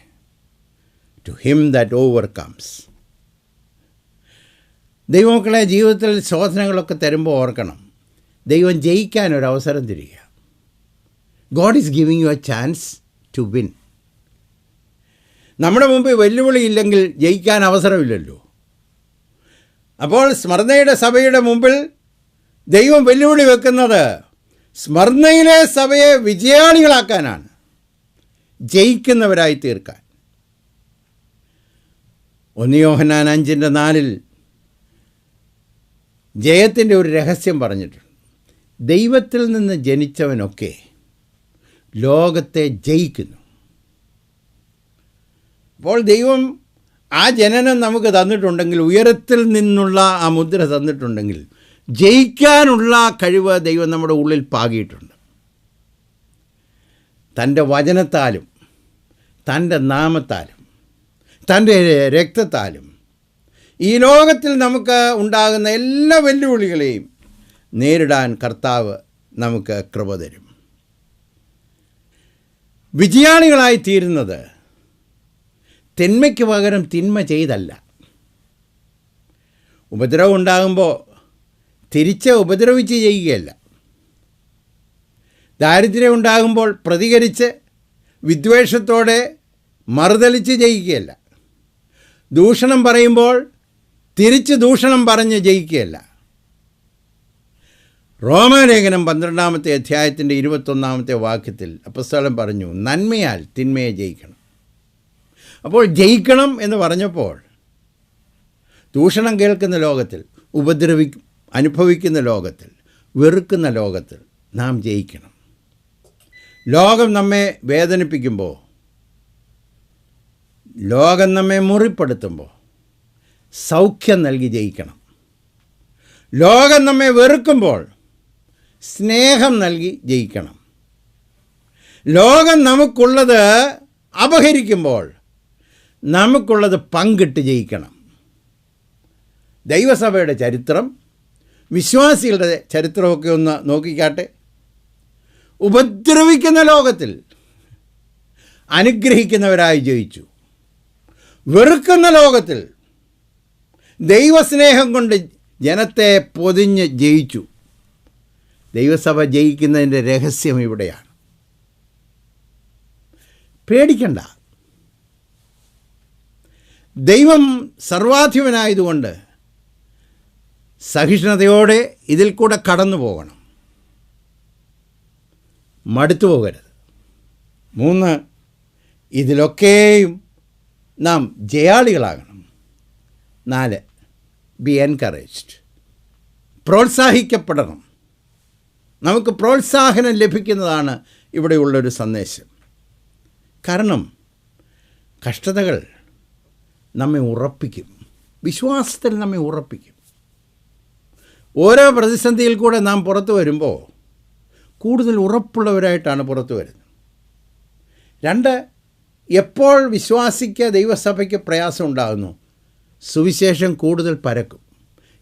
S1: ടു ഹിം ദാറ്റ് ഓവർകംസ്. ദൈവമക്കളെ, ജീവിതത്തിൽ ശോധനകളൊക്കെ തരുമ്പോൾ ഓർക്കണം, ദൈവം ജയിക്കാൻ ഒരു അവസരം തരിക. God is giving you a chance to win. നമ്മുടെ മുമ്പിൽ വെല്ലുവിളി ഇല്ലെങ്കിൽ ജയിക്കാൻ അവസരമില്ലല്ലോ. അപ്പോൾ സ്മർണയുടെ സഭയുടെ മുമ്പിൽ ദൈവം വെല്ലുവിളി വെക്കുന്നത് സ്മർണയിലെ സഭയെ വിജയാളികളാക്കാനാണ്, ജയിക്കുന്നവരായി തീർക്കാൻ. 1 യോഹന്നാൻ 5:4 ജയത്തിൻ്റെ ഒരു രഹസ്യം പറഞ്ഞിട്ടുണ്ട്. ദൈവത്തിൽ നിന്ന് ജനിച്ചവനൊക്കെ ലോകത്തെ ജയിക്കുന്നു. അപ്പോൾ ദൈവം ആ ജനനം നമുക്ക് തന്നിട്ടുണ്ടെങ്കിൽ, ഉയരത്തിൽ നിന്നുള്ള ആ മുദ്ര തന്നിട്ടുണ്ടെങ്കിൽ, ജയിക്കാനുള്ള കഴിവ് ദൈവം നമ്മുടെ ഉള്ളിൽ പാകിയിട്ടുണ്ട്. തൻ്റെ വചനത്താലും തൻ്റെ നാമത്താലും തൻ്റെ രക്തത്താലും ഈ ലോകത്തിൽ നമുക്ക് ഉണ്ടാകുന്ന എല്ലാ വെല്ലുവിളികളെയും നേരിടാൻ കർത്താവ് നമുക്ക് കൃപ തരും. വിജയാളികളായി തീരുന്നത് തിന്മയ്ക്ക് പകരം തിന്മ ചെയ്തല്ല. ഉപദ്രവം ഉണ്ടാകുമ്പോൾ തിരിച്ച് ഉപദ്രവിച്ച് ചെയ്യുകയല്ല. ദാരിദ്ര്യം ഉണ്ടാകുമ്പോൾ പ്രതികരിച്ച് വിദ്വേഷത്തോടെ മറുതലിച്ച് ജയിക്കുകയല്ല. ദൂഷണം പറയുമ്പോൾ തിരിച്ച് ദൂഷണം പറഞ്ഞ് ജയിക്കുകയല്ല. റോമാലേഖനം 12-ാമത്തെ അധ്യായത്തിൻ്റെ 21-ാമത്തെ വാക്യത്തിൽ അപ്പോസ്തലൻ പറഞ്ഞു, നന്മയാൽ തിന്മയെ ജയിക്കണം. അപ്പോൾ ജയിക്കണം എന്ന് പറഞ്ഞപ്പോൾ ദൂഷണം കേൾക്കുന്ന ലോകത്തിൽ, അനുഭവിക്കുന്ന ലോകത്തിൽ, വെറുക്കുന്ന ലോകത്തിൽ നാം ജയിക്കണം. ലോകം നമ്മെ വേദനിപ്പിക്കുമ്പോൾ, ലോകം നമ്മെ മുറിപ്പെടുത്തുമ്പോൾ സൗഖ്യം നൽകി ജയിക്കണം. ലോകം നമ്മെ വെറുക്കുമ്പോൾ സ്നേഹം നൽകി ജയിക്കണം. ലോകം നമുക്കുള്ളത് അപഹരിക്കുമ്പോൾ നമുക്കുള്ളത് പങ്കിട്ട് ജയിക്കണം. ദൈവസഭയുടെ ചരിത്രം, വിശ്വാസികളുടെ ചരിത്രമൊക്കെ ഒന്ന് നോക്കിക്കാട്ടെ. ഉപദ്രവിക്കുന്ന ലോകത്തിൽ അനുഗ്രഹിക്കുന്നവരായി ജയിച്ചു. വെറുക്കുന്ന ലോകത്തിൽ ദൈവസ്നേഹം കൊണ്ട് ജനത്തെ പൊതിഞ്ഞ് ജയിച്ചു. ദൈവസഭ ജയിക്കുന്നതിൻ്റെ രഹസ്യം ഇവിടെയാണ്. പേടിക്കണ്ട. ദൈവം സർവാധിപനായതുകൊണ്ട് സഹിഷ്ണുതയോടെ ഇതിൽ കൂടെ കടന്നു പോകണം, മടുത്തു പോകരുത്. 3, ഇതിലൊക്കെയും നാം ജയാളികളാകണം. 4, ബി എൻകറേജ്ഡ്. പ്രോത്സാഹിക്കപ്പെടണം. നമുക്ക് പ്രോത്സാഹനം ലഭിക്കുന്നതാണ് ഇവിടെയുള്ളൊരു സന്ദേശം. കാരണം കഷ്ടതകൾ നമ്മെ ഉറപ്പിക്കും, വിശ്വാസത്തിൽ നമ്മെ ഉറപ്പിക്കും. ഓരോ പ്രതിസന്ധിയിൽ കൂടെ നാം പുറത്തു വരുമ്പോൾ കൂടുതൽ ഉറപ്പുള്ളവരായിട്ടാണ് പുറത്തു വരുന്നത്. 2, എപ്പോൾ വിശ്വാസിക്ക് ദൈവസഭയ്ക്ക് പ്രയാസം ഉണ്ടാകുന്നു, സുവിശേഷം കൂടുതൽ പരക്കും,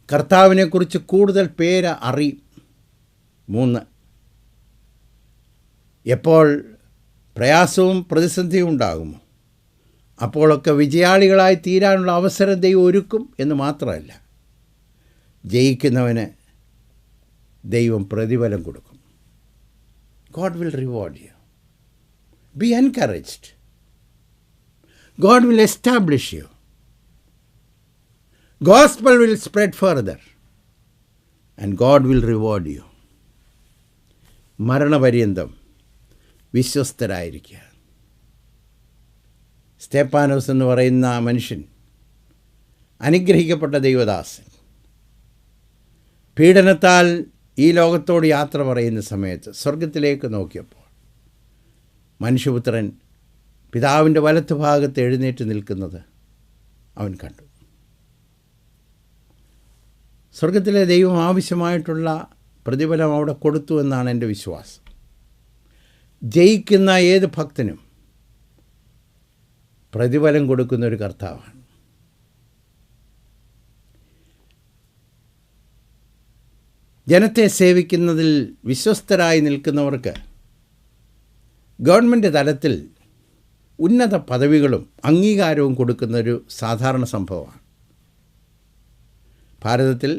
S1: കർത്താവിനെക്കുറിച്ച് കൂടുതൽ പേര് അറിയും. 3, എപ്പോൾ പ്രയാസവും പ്രതിസന്ധിയും ഉണ്ടാകുമോ അപ്പോഴൊക്കെ വിജയാളികളായി തീരാനുള്ള അവസരം ദൈവം ഒരുക്കും എന്ന് മാത്രമല്ല, ജയിക്കുന്നവന് ദൈവം പ്രതിഫലം കൊടുക്കും. God will reward you. Be encouraged. God will establish you. Gospel will spread further and God will reward you. മരണപര്യന്തം വിശ്വസ്തരായിരിക്കുക. സ്തേപ്പാനോസ് എന്ന് പറയുന്ന മനുഷ്യൻ, അനുഗ്രഹിക്കപ്പെട്ട ദൈവദാസൻ, പീഡനത്താൽ ഈ ലോകത്തോട് യാത്ര പറയുന്ന സമയത്ത് സ്വർഗത്തിലേക്ക് നോക്കിയപ്പോൾ മനുഷ്യപുത്രൻ പിതാവിൻ്റെ വലത്ത് ഭാഗത്ത് എഴുന്നേറ്റ് നിൽക്കുന്നത് അവൻ കണ്ടു. സ്വർഗത്തിലെ ദൈവം ആവശ്യമായിട്ടുള്ള പ്രതിഫലം അവിടെ കൊടുത്തു എന്നാണ് എൻ്റെ വിശ്വാസം. ജയിക്കുന്ന ഏത് ഭക്തനും പ്രതിഫലം കൊടുക്കുന്ന ഒരു കർത്താവാണ്. ജനത്തെ സേവിക്കുന്നതിൽ വിശ്വസ്തരായി നിൽക്കുന്നവർക്ക് ഗവൺമെൻറ് തലത്തിൽ ഉന്നത പദവികളും അംഗീകാരവും കൊടുക്കുന്നൊരു സാധാരണ സംഭവമാണ്. ഭാരതത്തിൽ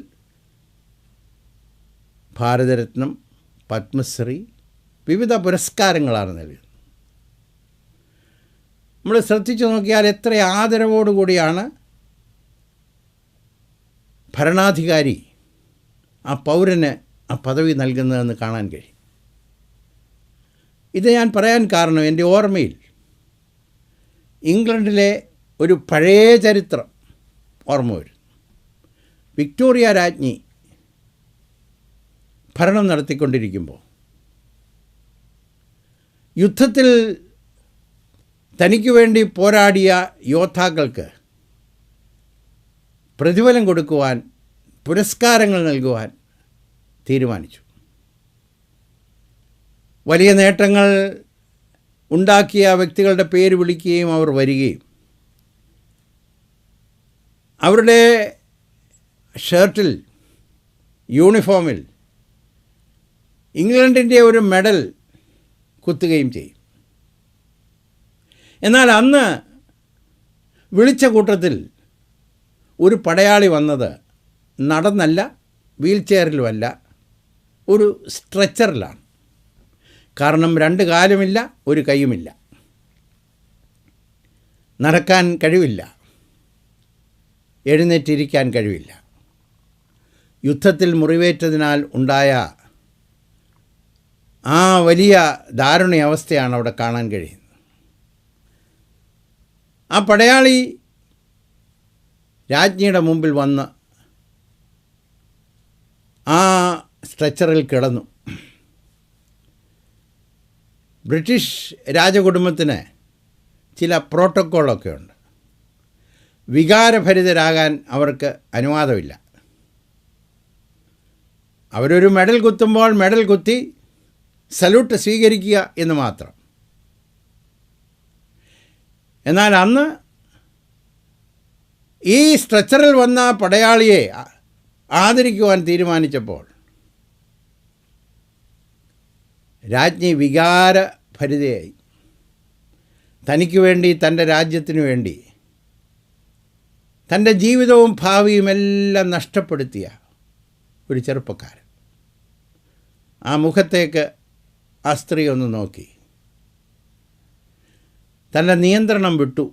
S1: ഭാരതരത്നം, പത്മശ്രീ, വിവിധ പുരസ്കാരങ്ങളാണ് നൽകുന്നത്. നമ്മൾ ശ്രദ്ധിച്ചു നോക്കിയാൽ എത്ര ആദരവോടുകൂടിയാണ് ഭരണാധികാരി ആ പൗരന് ആ പദവി നൽകുന്നതെന്ന് കാണാൻ കഴിയും. ഇത് ഞാൻ പറയാൻ കാരണം എൻ്റെ ഓർമ്മയിൽ ഇംഗ്ലണ്ടിലെ ഒരു പഴയ ചരിത്രം ഓർമ്മ വരും. വിക്ടോറിയ രാജ്ഞി ഭരണം നടത്തിക്കൊണ്ടിരിക്കുമ്പോൾ യുദ്ധത്തിൽ തനിക്ക് വേണ്ടി പോരാടിയ യോദ്ധാക്കൾക്ക് പ്രതിഫലം കൊടുക്കുവാൻ, പുരസ്കാരങ്ങൾ നൽകുവാൻ തീരുമാനിച്ചു. വലിയ നേട്ടങ്ങൾ ഉണ്ടാക്കിയ വ്യക്തികളുടെ പേര് വിളിക്കുകയും അവർ വരികയും അവരുടെ ഷർട്ടിൽ, യൂണിഫോമിൽ ഇംഗ്ലണ്ടിൻ്റെ ഒരു മെഡൽ കുത്തുകയും ചെയ്യും. എന്നാൽ അന്ന് വിളിച്ച കൂട്ടത്തിൽ ഒരു പടയാളി വന്നത് നടന്നല്ല, വീൽ ചെയറിലുമല്ല, ഒരു സ്ട്രെച്ചറിലാണ്. കാരണം 2 കാലുമില്ല, ഒരു കൈയുമില്ല, നടക്കാൻ കഴിവില്ല, എഴുന്നേറ്റിരിക്കാൻ കഴിവില്ല. യുദ്ധത്തിൽ മുറിവേറ്റതിനാൽ ഉണ്ടായ ആ വലിയ ദാരുണാവസ്ഥയാണ് അവിടെ കാണാൻ കഴിയുന്നത്. ആ പടയാളി രാജ്ഞിയുടെ മുമ്പിൽ വന്ന് ആ സ്ട്രെച്ചറിൽ കിടന്നു. ബ്രിട്ടീഷ് രാജകുടുംബത്തിന് ചില പ്രോട്ടോക്കോളൊക്കെ ഉണ്ട്. വികാരഭരിതരാകാൻ അവർക്ക് അനുവാദമില്ല. അവരൊരു മെഡൽ കുത്തുമ്പോൾ മെഡൽ കുത്തി സല്യൂട്ട് സ്വീകരിക്കുക എന്ന് മാത്രം. എന്നാൽ അന്ന് ഈ സ്ട്രെച്ചറിൽ വന്ന പടയാളിയെ ആദരിക്കുവാൻ തീരുമാനിച്ചപ്പോൾ രാജ്ഞി വികാരഭരിതയായി. തനിക്ക് വേണ്ടി, തൻ്റെ രാജ്യത്തിനു വേണ്ടി തൻ്റെ ജീവിതവും ഭാവിയും എല്ലാം നഷ്ടപ്പെടുത്തിയ ഒരു ചെറുപ്പക്കാരൻ. ആ മുഖത്തേക്ക് ആ സ്ത്രീ ഒന്ന് നോക്കി. തൻ്റെ നിയന്ത്രണം വിട്ടു.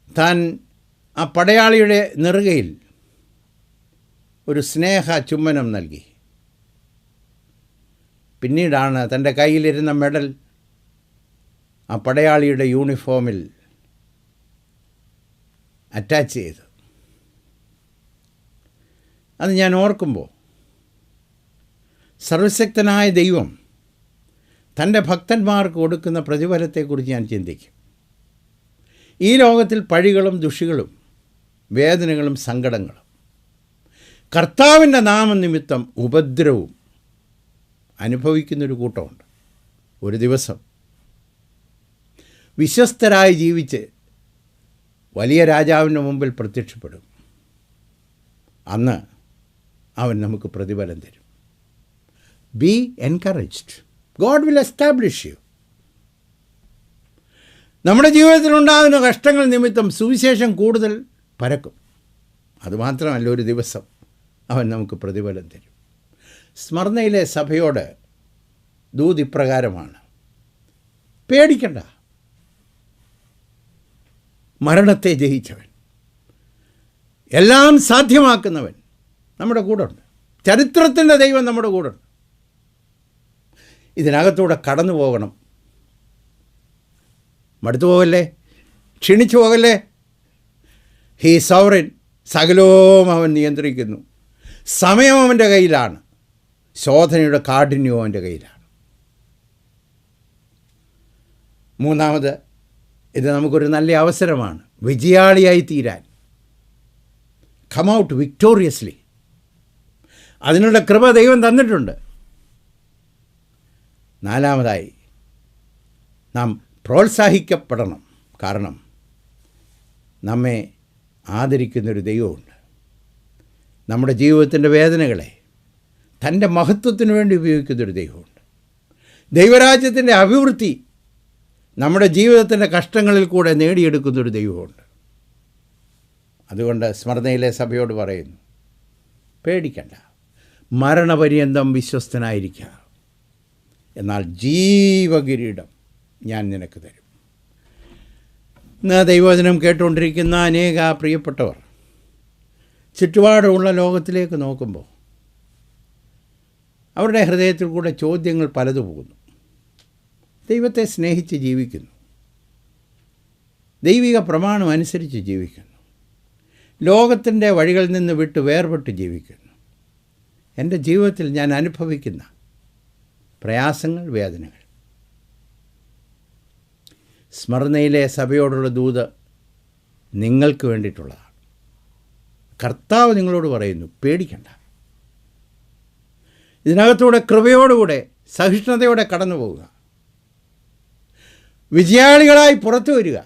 S1: താൻ ആ പടയാളിയുടെ നെറുകയിൽ ഒരു സ്നേഹ ചുംബനം നൽകി. പിന്നീടാണ് തൻ്റെ കയ്യിലിരുന്ന മെഡൽ ആ പടയാളിയുടെ യൂണിഫോമിൽ അറ്റാച്ച് ചെയ്തു. അത് ഞാൻ ഓർക്കുമ്പോൾ സർവശക്തനായ ദൈവം തൻ്റെ ഭക്തന്മാർക്ക് കൊടുക്കുന്ന പ്രതിഫലത്തെക്കുറിച്ച് ഞാൻ ചിന്തിക്കും. ഈ ലോകത്തിൽ പഴികളും ദുഷികളും വേദനകളും സങ്കടങ്ങളും, കർത്താവിൻ്റെ നാമനിമിത്തം ഉപദ്രവവും അനുഭവിക്കുന്നൊരു കൂട്ടമുണ്ട്. ഒരു ദിവസം വിശ്വസ്തരായി ജീവിച്ച് വലിയ രാജാവിൻ്റെ മുമ്പിൽ പ്രത്യക്ഷപ്പെടും. അന്ന് അവൻ നമുക്ക് പ്രതിഫലം തരും. Be encouraged. God will establish you. നമ്മുടെ ജീവിതത്തിലുണ്ടാകുന്ന കഷ്ടങ്ങൾ നിമിത്തം സുവിശേഷം കൂടുതൽ പരക്കും. അതുമാത്രമല്ല, ഒരു ദിവസം അവൻ നമുക്ക് പ്രതിഫലം തരും. സ്മർണയിലെ സഭയോട് ദൂത് ഇപ്രകാരമാണ്: പേടിക്കണ്ട, മരണത്തെ ജയിച്ചവൻ, എല്ലാം സാധ്യമാക്കുന്നവൻ നമ്മുടെ കൂടെയുണ്ട്. ചരിത്രത്തിൻ്റെ ദൈവം നമ്മുടെ കൂടെയുണ്ട്. ഇതിനകത്തൂടെ കടന്നു പോകണം. മടുത്തു പോകല്ലേ, ക്ഷീണിച്ചു പോകല്ലേ. He sovereign. സകലവും അവൻ നിയന്ത്രിക്കുന്നു. സമയം അവൻ്റെ കയ്യിലാണ്. ശോധനയുടെ കാഠിന്യവും അവൻ്റെ കയ്യിലാണ്. മൂന്നാമത്, ഇത് നമുക്കൊരു നല്ല അവസരമാണ് വിജയാളിയായി തീരാൻ. Come out victoriously. അതിനുള്ള കൃപ ദൈവം തന്നിട്ടുണ്ട്. നാലാമതായി, നാം പ്രോത്സാഹിക്കപ്പെടണം. കാരണം നമ്മെ ആദരിക്കുന്നൊരു ദൈവമുണ്ട്. നമ്മുടെ ജീവിതത്തിൻ്റെ വേദനകളെ തൻ്റെ മഹത്വത്തിന് വേണ്ടി ഉപയോഗിക്കുന്നൊരു ദൈവമുണ്ട്. ദൈവരാജ്യത്തിൻ്റെ അഭിവൃദ്ധി നമ്മുടെ ജീവിതത്തിൻ്റെ കഷ്ടങ്ങളിൽ കൂടെ നേടിയെടുക്കുന്നൊരു ദൈവമുണ്ട്. അതുകൊണ്ട് സ്മരണയിലെ സഭയോട് പറയുന്നു, പേടിക്കണ്ട, മരണപര്യന്തം വിശ്വസ്തനായിരിക്കുക, എന്നാൽ ജീവകിരീടം ഞാൻ നിനക്ക് തരും. ഇന്ന് ദൈവവചനം കേട്ടുകൊണ്ടിരിക്കുന്ന അനേക പ്രിയപ്പെട്ടവർ ചുറ്റുപാടുമുള്ള ലോകത്തിലേക്ക് നോക്കുമ്പോൾ അവരുടെ ഹൃദയത്തിൽ കൂടെ ചോദ്യങ്ങൾ പലതു പോകുന്നു. ദൈവത്തെ സ്നേഹിച്ച് ജീവിക്കുന്നു, ദൈവിക പ്രമാണം അനുസരിച്ച് ജീവിക്കുന്നു, ലോകത്തിൻ്റെ വഴികളിൽ നിന്ന് വിട്ട് വേർപെട്ട് ജീവിക്കുന്നു. എൻ്റെ ജീവിതത്തിൽ ഞാൻ അനുഭവിക്കുന്ന പ്രയാസങ്ങൾ, വേദനകൾ. സ്മരണയിലെ സഭയോടുള്ള ദൂത് നിങ്ങൾക്ക് വേണ്ടിയിട്ടുള്ളതാണ്. കർത്താവ് നിങ്ങളോട് പറയുന്നു, പേടിക്കണ്ട. ഇതിനകത്തൂടെ കൃപയോടുകൂടെ സഹിഷ്ണുതയോടെ കടന്നു പോവുക, വിജയാളികളായി പുറത്തു വരിക.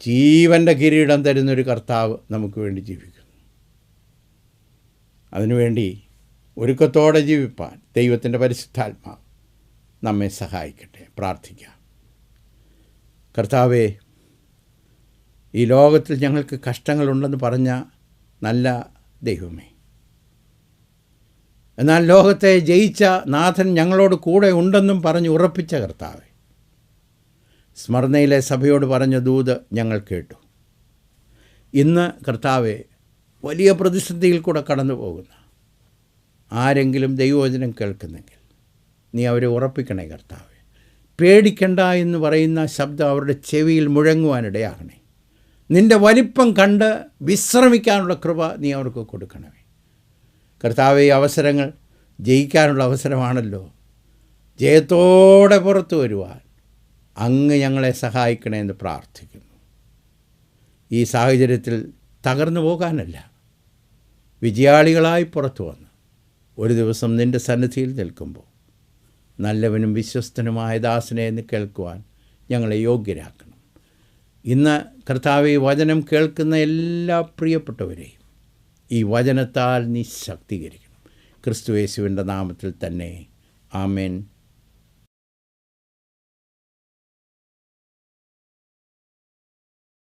S1: ജീവൻ്റെ കിരീടം തരുന്നൊരു കർത്താവ് നമുക്ക് വേണ്ടി ജീവിക്കുന്നു. അതിനുവേണ്ടി ഒരുക്കത്തോടെ ജീവിപ്പാൻ ദൈവത്തിൻ്റെ പരിശുദ്ധാത്മാവ് നമ്മെ സഹായിക്കട്ടെ. പ്രാർത്ഥിക്കാം. കർത്താവേ, ഈ ലോകത്തിൽ ഞങ്ങൾക്ക് കഷ്ടങ്ങളുണ്ടെന്ന് പറഞ്ഞ നല്ല ദൈവമേ, എന്നാൽ ലോകത്തെ ജയിച്ച നാഥൻ ഞങ്ങളോട് കൂടെ ഉണ്ടെന്നും പറഞ്ഞ് ഉറപ്പിച്ച കർത്താവേ, സ്മരണയിലെ സഭയോട് പറഞ്ഞ ദൂത് ഞങ്ങൾ കേട്ടു. ഇന്ന് കർത്താവേ, വലിയ പ്രതിസന്ധിയിൽ കൂടെ കടന്നു പോകുന്ന ആരെങ്കിലും ദൈവവചനം കേൾക്കുന്നെങ്കിൽ നീ അവരെ ഉറപ്പിക്കണേ കർത്താവേ. പേടിക്കണ്ട എന്ന് പറയുന്ന ശബ്ദം അവരുടെ ചെവിയിൽ മുഴങ്ങുവാനിടയാകണേ. നിൻ്റെ വലിപ്പം കണ്ട് വിശ്രമിക്കാനുള്ള കൃപ നീ അവർക്ക് കൊടുക്കണമേ കർത്താവേ. ഈ അവസരങ്ങൾ ജയിക്കാനുള്ള അവസരമാണല്ലോ. ജയത്തോടെ പുറത്തു വരുവാൻ അങ്ങ് ഞങ്ങളെ സഹായിക്കണേ എന്ന് പ്രാർത്ഥിക്കുന്നു. ഈ സാഹചര്യത്തിൽ തകർന്നു പോകാനല്ല, വിജയാളികളായി പുറത്തു വന്ന് ഒരു ദിവസം നിൻ്റെ സന്നിധിയിൽ നിൽക്കുമ്പോൾ നല്ലവനും വിശ്വസ്തനുമായ ദാസനെ എന്ന് കേൾക്കുവാൻ ഞങ്ങളെ യോഗ്യരാക്കണം. ഇന്ന് കർത്താവേ, വചനം കേൾക്കുന്ന എല്ലാ പ്രിയപ്പെട്ടവരെയും ഈ വചനത്താൽ നീ ശക്തീകരിക്കണം. ക്രിസ്തു യേശുവിൻ്റെ നാമത്തിൽ തന്നെ. ആമേൻ.